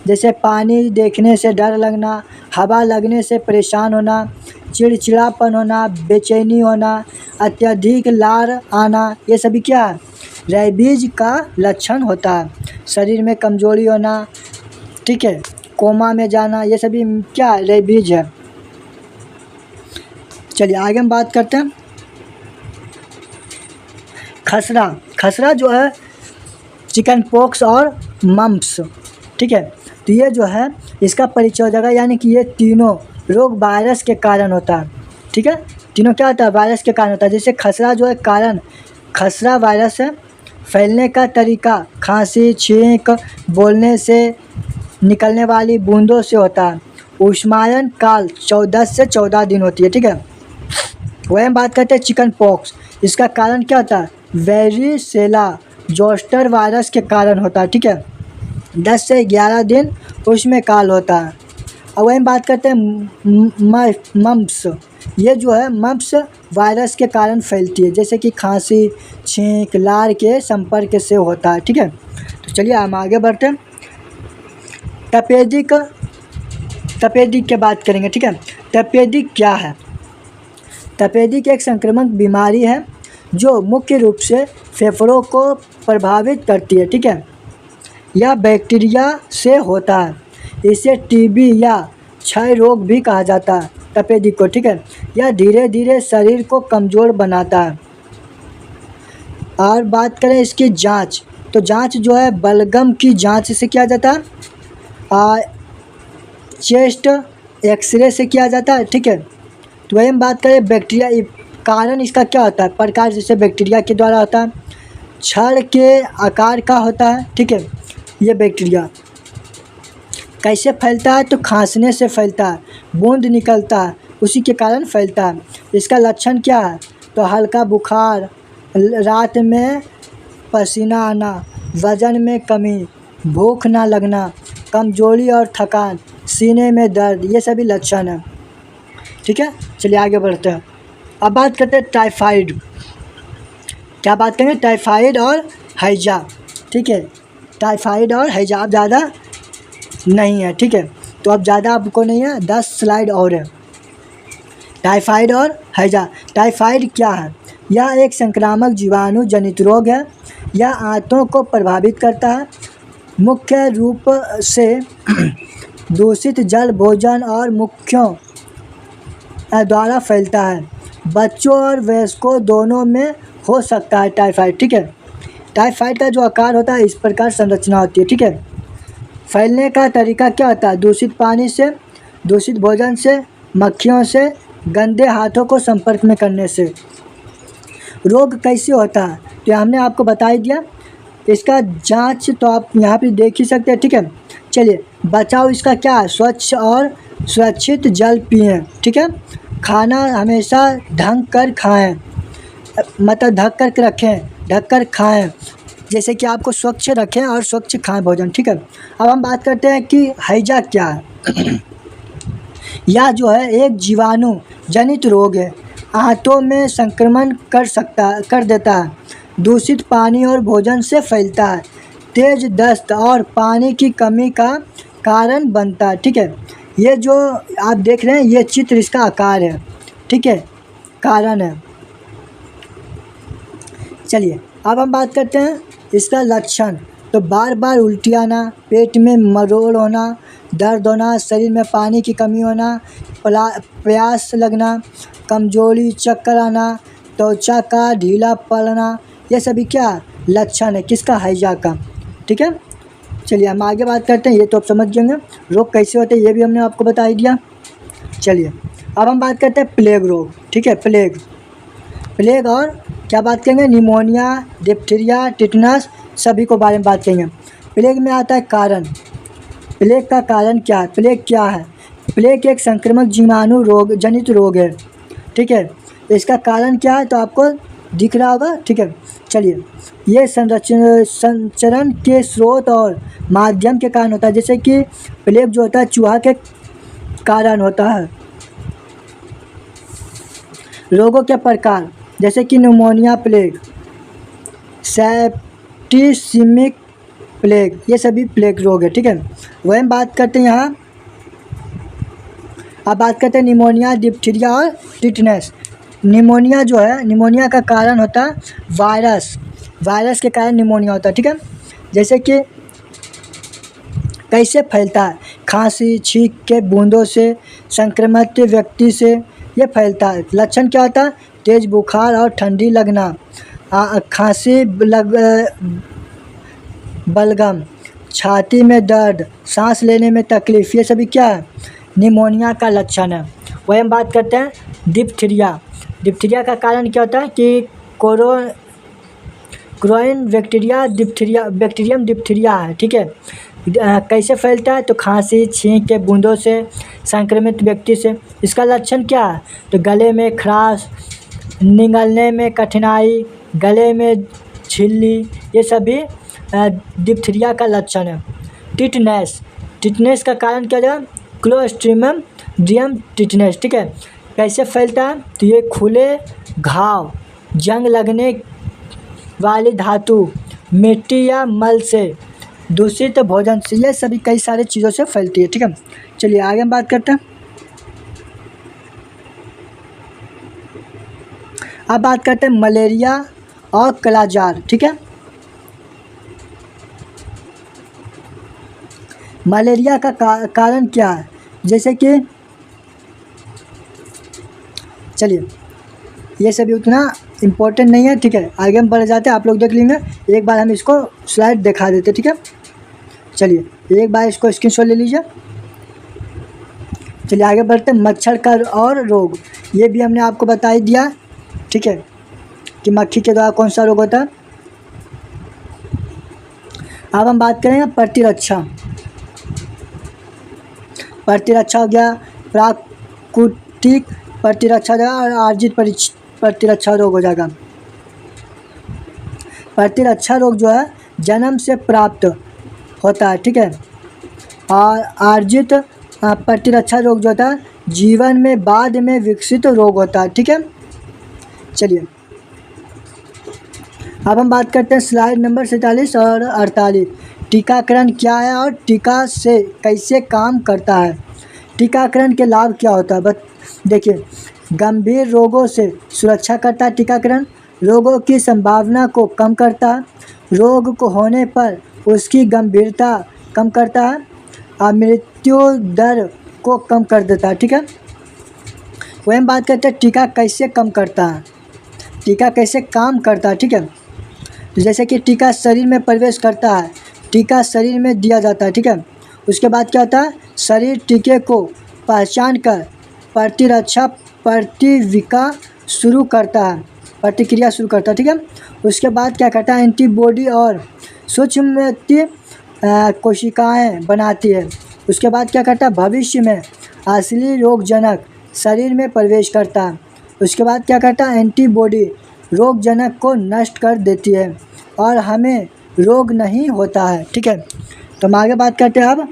जैसे पानी देखने से डर लगना, हवा लगने से परेशान होना, चिड़चिड़ापन होना, बेचैनी होना, अत्यधिक लार आना, ये सभी क्या है? रेबीज का लक्षण होता है। शरीर में कमजोरी होना, ठीक है, कोमा में जाना, ये सभी क्या है? रेबीज है। चलिए आगे हम बात करते हैं खसरा जो है चिकन पॉक्स और मम्प्स, ठीक है। तो ये जो है इसका परिचय हो जाएगा, यानी कि ये तीनों रोग वायरस के कारण होता है, ठीक है। तीनों क्या होता है? वायरस के कारण होता है। जैसे खसरा जो है कारण खसरा वायरस है, फैलने का तरीका खांसी, छींक, बोलने से निकलने वाली बूंदों से होता है। ऊष्मायन काल 14 से 14 दिन होती है, ठीक है। वही हम बात करते हैं चिकन पॉक्स। इसका कारण क्या होता है? वेरिसेला जोस्टर वायरस के कारण होता है, ठीक है। 10 से 11 दिन उसमें काल होता है। अब वही हम बात करते हैं मम्प्स। ये जो है मम्प्स वायरस के कारण फैलती है, जैसे कि खांसी, छींक, लार के संपर्क से होता है, ठीक है। तो चलिए हम आगे बढ़ते हैं। तपेदिक की बात करेंगे, ठीक है। तपेदिक क्या है? तपेदिक एक संक्रामक बीमारी है जो मुख्य रूप से फेफड़ों को प्रभावित करती है, ठीक है। यह बैक्टीरिया से होता है। इसे टीबी या क्षय रोग भी कहा जाता है तपेदिक को, ठीक है। यह धीरे धीरे शरीर को कमज़ोर बनाता है। और बात करें इसकी जांच, तो जांच जो है बलगम की जांच से किया जाता है, चेस्ट एक्सरे से किया जाता है, ठीक है। तो वही हम बात करें बैक्टीरिया, कारण इसका क्या होता है? प्रकार जैसे बैक्टीरिया के द्वारा होता है, छड़ के आकार का होता है, ठीक है। ये बैक्टीरिया कैसे फैलता है? तो खांसने से फैलता है, बूंद निकलता है, उसी के कारण फैलता है। इसका लक्षण क्या है? तो हल्का बुखार, रात में पसीना आना, वज़न में कमी, भूख ना लगना, कमजोरी और थकान, सीने में दर्द, ये सभी लक्षण हैं, ठीक है। चलिए आगे बढ़ते हैं। अब बात करते हैं टाइफाइड। क्या बात करेंगे? टाइफाइड और हैजा, ठीक है। टाइफाइड और हैजा अब ज़्यादा नहीं है, ठीक है। तो अब ज़्यादा आपको नहीं है, 10 स्लाइड और है। टाइफाइड और हैजा। टाइफाइड क्या है? यह एक संक्रामक जीवाणु जनित रोग है। यह आंतों को प्रभावित करता है, मुख्य रूप से दूषित जल, भोजन और मुख्यों द्वारा फैलता है। बच्चों और वयस्कों दोनों में हो सकता है टाइफाइड, ठीक है। टाइफाइड का जो आकार होता है इस प्रकार संरचना होती है, ठीक है। फैलने का तरीका क्या होता है? दूषित पानी से, दूषित भोजन से, मक्खियों से, गंदे हाथों को संपर्क में करने से। रोग कैसे होता है? तो हमने आपको बता ही दिया। इसका जांच तो आप यहाँ पे देख ही सकते हैं, ठीक है। चलिए बचाव इसका क्या है? स्वच्छ और सुरक्षित जल पिएं, ठीक है। खाना हमेशा ढक कर खाएं, मतलब ढक कर रखें, ढक कर खाएं, जैसे कि आपको स्वच्छ रखें और स्वच्छ खाएं भोजन, ठीक है। अब हम बात करते हैं कि हैजा क्या है। यह जो है एक जीवाणु जनित रोग है, आंतों में संक्रमण कर देता है, दूषित पानी और भोजन से फैलता है, तेज दस्त और पानी की कमी का कारण बनता है, ठीक है। ये जो आप देख रहे हैं ये चित्र इसका आकार है, ठीक है, कारण है। चलिए अब हम बात करते हैं इसका लक्षण। तो बार बार उल्टी आना, पेट में मरोड़ होना, दर्द होना, शरीर में पानी की कमी होना, प्यास लगना, कमजोरी, चक्कर आना, त्वचा का ढीला पड़ना, ये सभी क्या लक्षण है किसका? हैजा का, ठीक है। चलिए हम आगे बात करते हैं। ये तो आप समझ जाएंगे रोग कैसे होते हैं, ये भी हमने आपको बता ही दिया। चलिए अब हम बात करते हैं प्लेग रोग, ठीक है। प्लेग और क्या बात करेंगे? निमोनिया, डिप्थीरिया, टिटनस, सभी को बारे में बात करेंगे। प्लेग में आता है कारण। प्लेग का कारण क्या है? प्लेग क्या है? प्लेग एक संक्रामक जीवाणु रोग जनित रोग है, ठीक है। इसका कारण क्या है तो आपको दिख रहा होगा, ठीक है। चलिए ये संचरण के स्रोत और माध्यम के कारण होता है, जैसे कि प्लेग जो होता है चूहा के कारण होता है। रोगों के प्रकार जैसे कि निमोनिया प्लेग, सेप्टिसिमिक प्लेग, ये सभी प्लेग रोग है, ठीक है। वही हम बात करते हैं यहाँ। अब बात करते हैं निमोनिया, डिप्थीरिया और टिटनेस। निमोनिया जो है, निमोनिया का कारण होता है वायरस के कारण निमोनिया होता है, ठीक है। जैसे कि कैसे फैलता है? खांसी, छींक के बूंदों से, संक्रमित व्यक्ति से ये फैलता है। लक्षण क्या होता है? तेज बुखार और ठंडी लगना, खांसी, बलगम, छाती में दर्द, सांस लेने में तकलीफ, ये सभी क्या है? निमोनिया का लक्षण है। वही हम बात करते हैं डिप्थीरिया। डिप्थीरिया का कारण क्या होता है कि ग्रोइन बैक्टीरियम डिप्थीरिया है, ठीक है। कैसे फैलता है? तो खांसी, छींक के बूंदों से, संक्रमित व्यक्ति से। इसका लक्षण क्या है? तो गले में खराश, निगलने में कठिनाई, गले में झिल्ली, ये सभी डिप्थीरिया का लक्षण है। टिटनेस का कारण क्या है? क्लोस्ट्रीडियम टिटनेस, ठीक है। कैसे फैलता है? तो ये खुले घाव, जंग लगने वाली धातु, मिट्टी या मल से, दूषित भोजन से, ये सभी कई सारी चीज़ों से फैलती है, ठीक है। चलिए आगे हम बात करते हैं। अब बात करते हैं मलेरिया और कालाजार, ठीक है। मलेरिया का कारण क्या है? जैसे कि चलिए ये सभी उतना इम्पोर्टेंट नहीं है, ठीक है। आगे हम बढ़ जाते हैं, आप लोग देख लेंगे। एक बार हम इसको स्लाइड दिखा देते, ठीक है। चलिए एक बार इसको स्क्रीनशॉट ले लीजिए। चलिए आगे बढ़ते हैं। मच्छर का और रोग, ये भी हमने आपको बता ही दिया, ठीक है, कि मक्खी के द्वारा कौन सा रोग होता है। अब हम बात करेंगे प्रतिरक्षा। प्रतिरक्षा हो गया, प्राकृतिक प्रतिरक्षा हो जाएगा और अर्जित प्रतिरक्षा रोग हो जाएगा। प्रतिरक्षा रोग जो है जन्म से प्राप्त होता है, ठीक है। और अर्जित प्रतिरक्षा रोग जो होता है जीवन में बाद में विकसित रोग होता है, ठीक है। चलिए अब हम बात करते हैं स्लाइड नंबर 47 और 48। टीकाकरण क्या है और टीका से कैसे काम करता है? टीकाकरण के लाभ क्या होता है? देखिए, गंभीर रोगों से सुरक्षा करता है टीकाकरण, रोगों की संभावना को कम करता है, रोग को होने पर उसकी गंभीरता कम करता है और मृत्यु दर को कम कर देता है, ठीक है। वही हम बात करते हैं टीका कैसे कम करता है, टीका कैसे काम करता है, ठीक है। तो जैसे कि टीका शरीर में प्रवेश करता है, टीका शरीर में दिया जाता है, ठीक है। उसके बाद क्या होता है? शरीर टीके को पहचान कर प्रतिरक्षा प्रतिक्रिया शुरू करता है, ठीक है। उसके बाद क्या करता है? एंटीबॉडी और सूक्ष्म कोशिकाएं बनाती है। उसके बाद क्या करता है? भविष्य में असली रोगजनक शरीर में प्रवेश करता है। उसके बाद क्या करता है? एंटीबॉडी रोगजनक को नष्ट कर देती है और हमें रोग नहीं होता है, ठीक है। तो हम आगे बात करते हैं। अब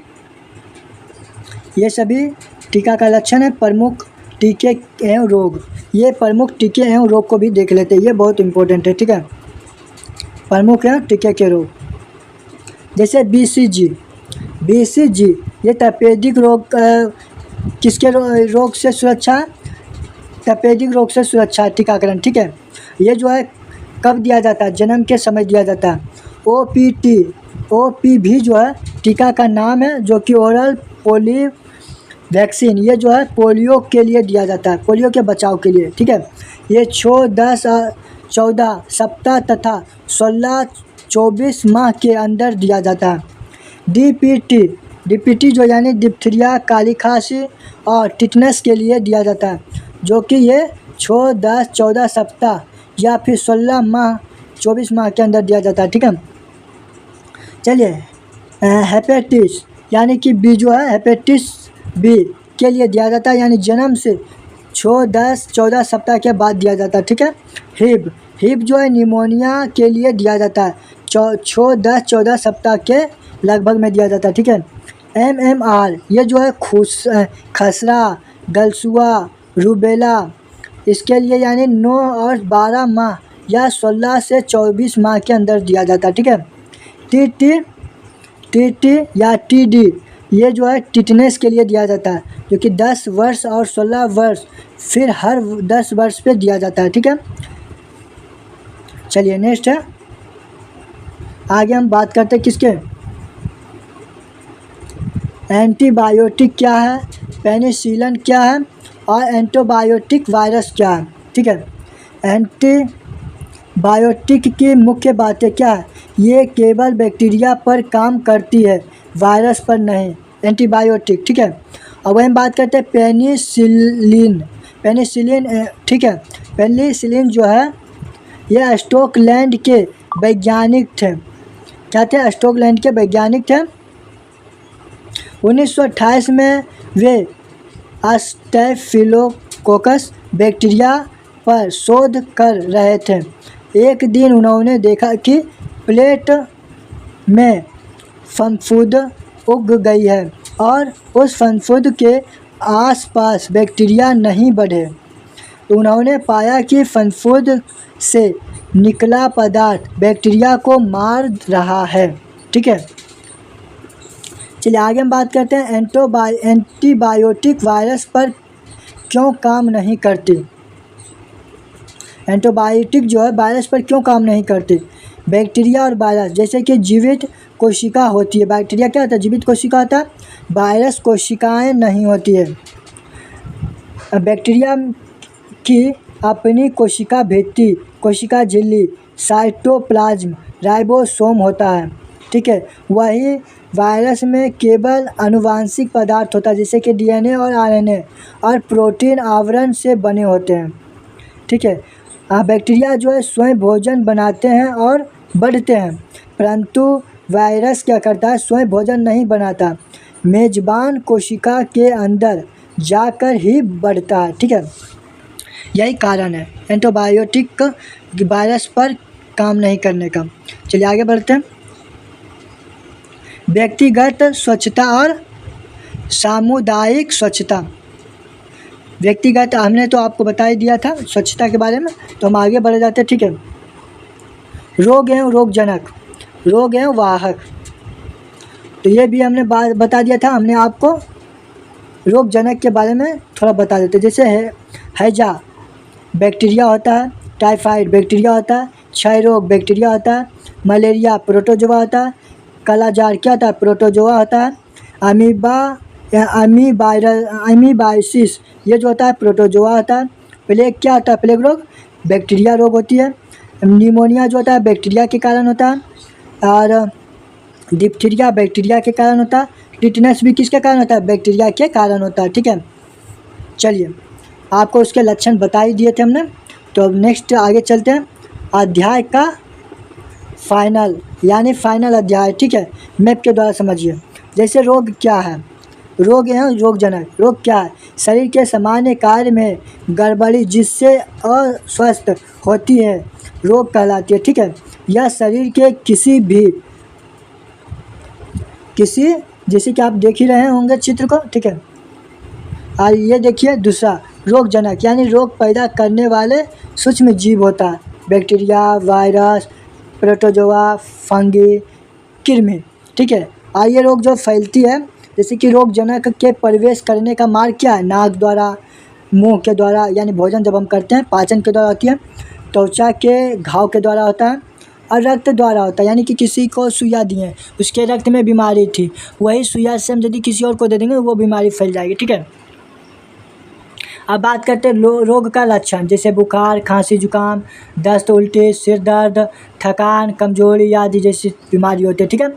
ये सभी टीका का लक्षण है। प्रमुख टीके एवं रोग, ये प्रमुख टीके एवं रोग को भी देख लेते हैं, ये बहुत इंपॉर्टेंट है, ठीक है। प्रमुख है टीके के रोग, जैसे BCG ये तपेदिक रोग, किसके रोग से सुरक्षा? तपेदिक रोग से सुरक्षा टीकाकरण, ठीक है। ये जो है कब दिया जाता है? जन्म के समय दिया जाता है। OPV जो है टीका का नाम है, जो कि ओरल पोलियो वैक्सीन, ये जो है पोलियो के लिए दिया जाता है, पोलियो के बचाव के लिए, ठीक है। ये 6, 10, 14 सप्ताह तथा 16-24 माह के अंदर दिया जाता है। DPT जो यानी डिप्थीरिया, काली खांसी और टिटनेस के लिए दिया जाता है, जो कि ये 6, 10, 14 सप्ताह या फिर 16 माह 24 माह के अंदर दिया जाता है, ठीक है। चलिए हेपेटाइटिस यानी कि बी जो है हेपेटाइटिस बी के लिए दिया जाता है, यानी जन्म से 6, 10, 14 सप्ताह के बाद दिया जाता है, ठीक है। हिब जो है निमोनिया के लिए दिया जाता है, 6, 10, 14 सप्ताह के लगभग में दिया जाता है, ठीक है। MMR ये जो है खसरा, गलसुआ, रूबेला, इसके लिए यानी 9 और 12 माह या 16 से 24 माह के अंदर दिया जाता है, ठीक है। TT या TD ये जो है टिटनेस के लिए दिया जाता है, जो कि 10 वर्ष और 16 वर्ष फिर हर 10 वर्ष पे दिया जाता है, ठीक है। चलिए नेक्स्ट है, आगे हम बात करते हैं किसके? एंटीबायोटिक क्या है, पेनिसिलिन क्या है और एंटीबायोटिक वायरस क्या है, ठीक है। एंटीबायोटिक की मुख्य बातें क्या है? ये केवल बैक्टीरिया पर काम करती है, वायरस पर नहीं, एंटीबायोटिक, ठीक है। अब हम बात करते हैं पेनिसिलिन, ठीक है। पेनिसिलिन जो है ये स्कॉटलैंड के वैज्ञानिक थे। क्या थे? स्कॉटलैंड के वैज्ञानिक थे। 1928 में वे स्टेफिलोकोकस बैक्टीरिया पर शोध कर रहे थे। एक दिन उन्होंने देखा कि प्लेट में फफूंद उग गई है और उस फफूंद के आसपास बैक्टीरिया नहीं बढ़े। तो उन्होंने पाया कि फफूंद से निकला पदार्थ बैक्टीरिया को मार रहा है। ठीक है, चलिए आगे हम बात करते हैं एंटीबायोटिक वायरस पर क्यों काम नहीं करती। एंटीबायोटिक जो है वायरस पर क्यों काम नहीं करती। बैक्टीरिया और वायरस जैसे कि जीवित कोशिका होती है। बैक्टीरिया क्या होता है? जीवित कोशिका होता है। वायरस कोशिकाएं नहीं होती है। बैक्टीरिया की अपनी कोशिका भित्ति, कोशिका झिल्ली, साइटोप्लाज्म, राइबोसोम होता है। ठीक है, वही वायरस में केवल आनुवांशिक पदार्थ होता है जैसे कि डीएनए और आरएनए और प्रोटीन आवरण से बने होते हैं। ठीक है, बैक्टीरिया जो है स्वयं भोजन बनाते हैं और बढ़ते हैं, परंतु वायरस क्या करता है? स्वयं भोजन नहीं बनाता, मेजबान कोशिका के अंदर जाकर ही बढ़ता है। ठीक है, यही कारण है एंटीबायोटिक वायरस पर काम नहीं करने का। चलिए आगे बढ़ते हैं। व्यक्तिगत स्वच्छता और सामुदायिक स्वच्छता। व्यक्तिगत हमने तो आपको बता ही दिया था स्वच्छता के बारे में, तो हम आगे बढ़ जाते हैं। ठीक है, रोग एवं रोगजनक, रोग एवं वाहक, तो ये भी हमने बता दिया था। हमने आपको रोगजनक के बारे में थोड़ा बता देते, जैसे हैजा बैक्टीरिया होता है, टाइफाइड बैक्टीरिया होता है, क्षय रोग बैक्टीरिया होता है, मलेरिया प्रोटोजोआ होता है, कालाजार क्या होता है? प्रोटोजोआ होता है, अमीबाइसिस ये जो होता है प्रोटोजोआ होता है, प्लेग क्या होता है? प्लेग रोग बैक्टीरिया रोग होती है, निमोनिया जो होता है बैक्टीरिया के कारण होता है, और डिप्थीरिया बैक्टीरिया के कारण होता है, टिटनेस भी किसके कारण होता है? बैक्टीरिया के कारण होता है। ठीक है, चलिए आपको उसके लक्षण बता ही दिए थे हमने, तो अब नेक्स्ट आगे चलते हैं अध्याय का फाइनल यानी फाइनल अध्याय। ठीक है, मैप के द्वारा समझिए। जैसे रोग क्या है? रोग है रोगजनक। रोग क्या है? शरीर के सामान्य कार्य में गड़बड़ी जिससे अस्वस्थ होती है रोग कहलाती है। ठीक है, यह शरीर के किसी जैसे कि आप देख ही रहे होंगे चित्र को। ठीक है, और ये देखिए दूसरा रोगजनक यानी रोग पैदा करने वाले सूक्ष्म जीव होता है, बैक्टीरिया, वायरस, प्रोटोजोआ, फंगी, कृमि। ठीक है, और ये रोग जो फैलती है जैसे कि रोगजनक के प्रवेश करने का मार्ग क्या है? नाक द्वारा, मुंह के द्वारा यानी भोजन जब हम करते हैं पाचन के द्वारा होती है, त्वचा के घाव के द्वारा होता है, और रक्त द्वारा होता है यानी कि किसी को सुइया दिए, उसके रक्त में बीमारी थी, वही सुइया से हम यदि किसी और को दे देंगे वो बीमारी फैल जाएगी। ठीक है, अब बात करते हैं रोग का लक्षण, जैसे बुखार, खांसी, जुकाम, दस्त, उल्टी, सिर दर्द, थकान, कमजोरी आदि जैसी बीमारी होती है। ठीक है,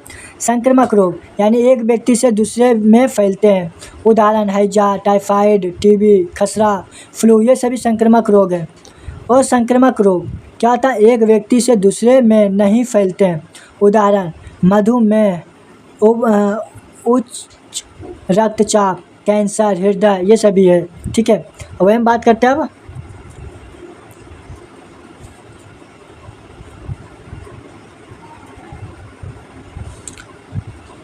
संक्रामक रोग यानी एक व्यक्ति से दूसरे में फैलते हैं, उदाहरण हैजा, टाइफाइड, टीबी, खसरा, फ्लू, ये सभी संक्रामक रोग हैं। और संक्रामक रोग क्या था? एक व्यक्ति से दूसरे में नहीं फैलते हैं, उदाहरण मधुमेह, उच्च रक्तचाप, कैंसर, हृदय, ये सभी है। ठीक है, अब हम बात करते हैं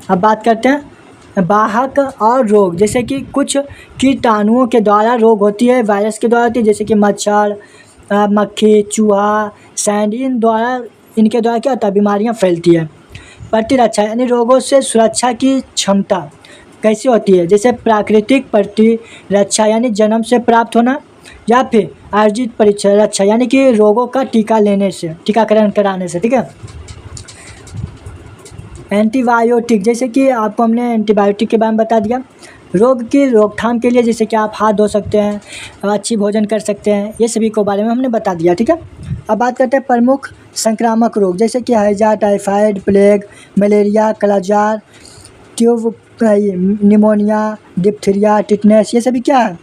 अब बात करते हैं वाहक और रोग, जैसे कि कुछ कीटाणुओं के द्वारा रोग होती है, वायरस के द्वारा होती है, जैसे कि मच्छर, मक्खी, चूहा, सैंड, इनके द्वारा क्या होता है? बीमारियां फैलती है। प्रतिरक्षा यानी रोगों से सुरक्षा की क्षमता कैसी होती है? जैसे प्राकृतिक प्रतिरक्षा यानी जन्म से प्राप्त होना, या फिर अर्जित परिरक्षा यानी कि रोगों का टीकाकरण कराने से। ठीक है, एंटीबायोटिक जैसे कि आपको हमने एंटीबायोटिक के बारे में बता दिया। रोग की रोकथाम के लिए जैसे कि आप हाथ धो सकते हैं, अच्छी भोजन कर सकते हैं, ये सभी को बारे में हमने बता दिया। ठीक है, अब बात करते हैं प्रमुख संक्रामक रोग, जैसे कि हैजा, टाइफाइड, प्लेग, मलेरिया, कालाजार, निमोनिया, डिप्थीरिया, टिटनेस, ये सभी क्या है?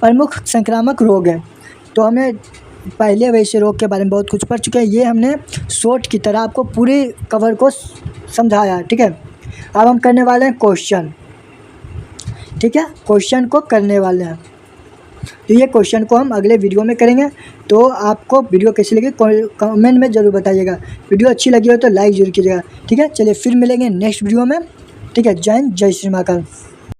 प्रमुख संक्रामक रोग है। तो हमें पहले वैसे रोग के बारे में बहुत कुछ पढ़ चुके हैं। ये हमने शॉर्ट की तरह आपको पूरे कवर को समझाया, ठीक है। अब हम करने वाले हैं क्वेश्चन, ठीक है, क्वेश्चन को करने वाले हैं। तो ये क्वेश्चन को हम अगले वीडियो में करेंगे। तो आपको वीडियो कैसी लगी कमेंट में ज़रूर बताइएगा। वीडियो अच्छी लगी हो तो लाइक जरूर कीजिएगा, ठीक है। चलिए फिर मिलेंगे नेक्स्ट वीडियो में, ठीक है। जय हिंद, जय श्री महाकाल।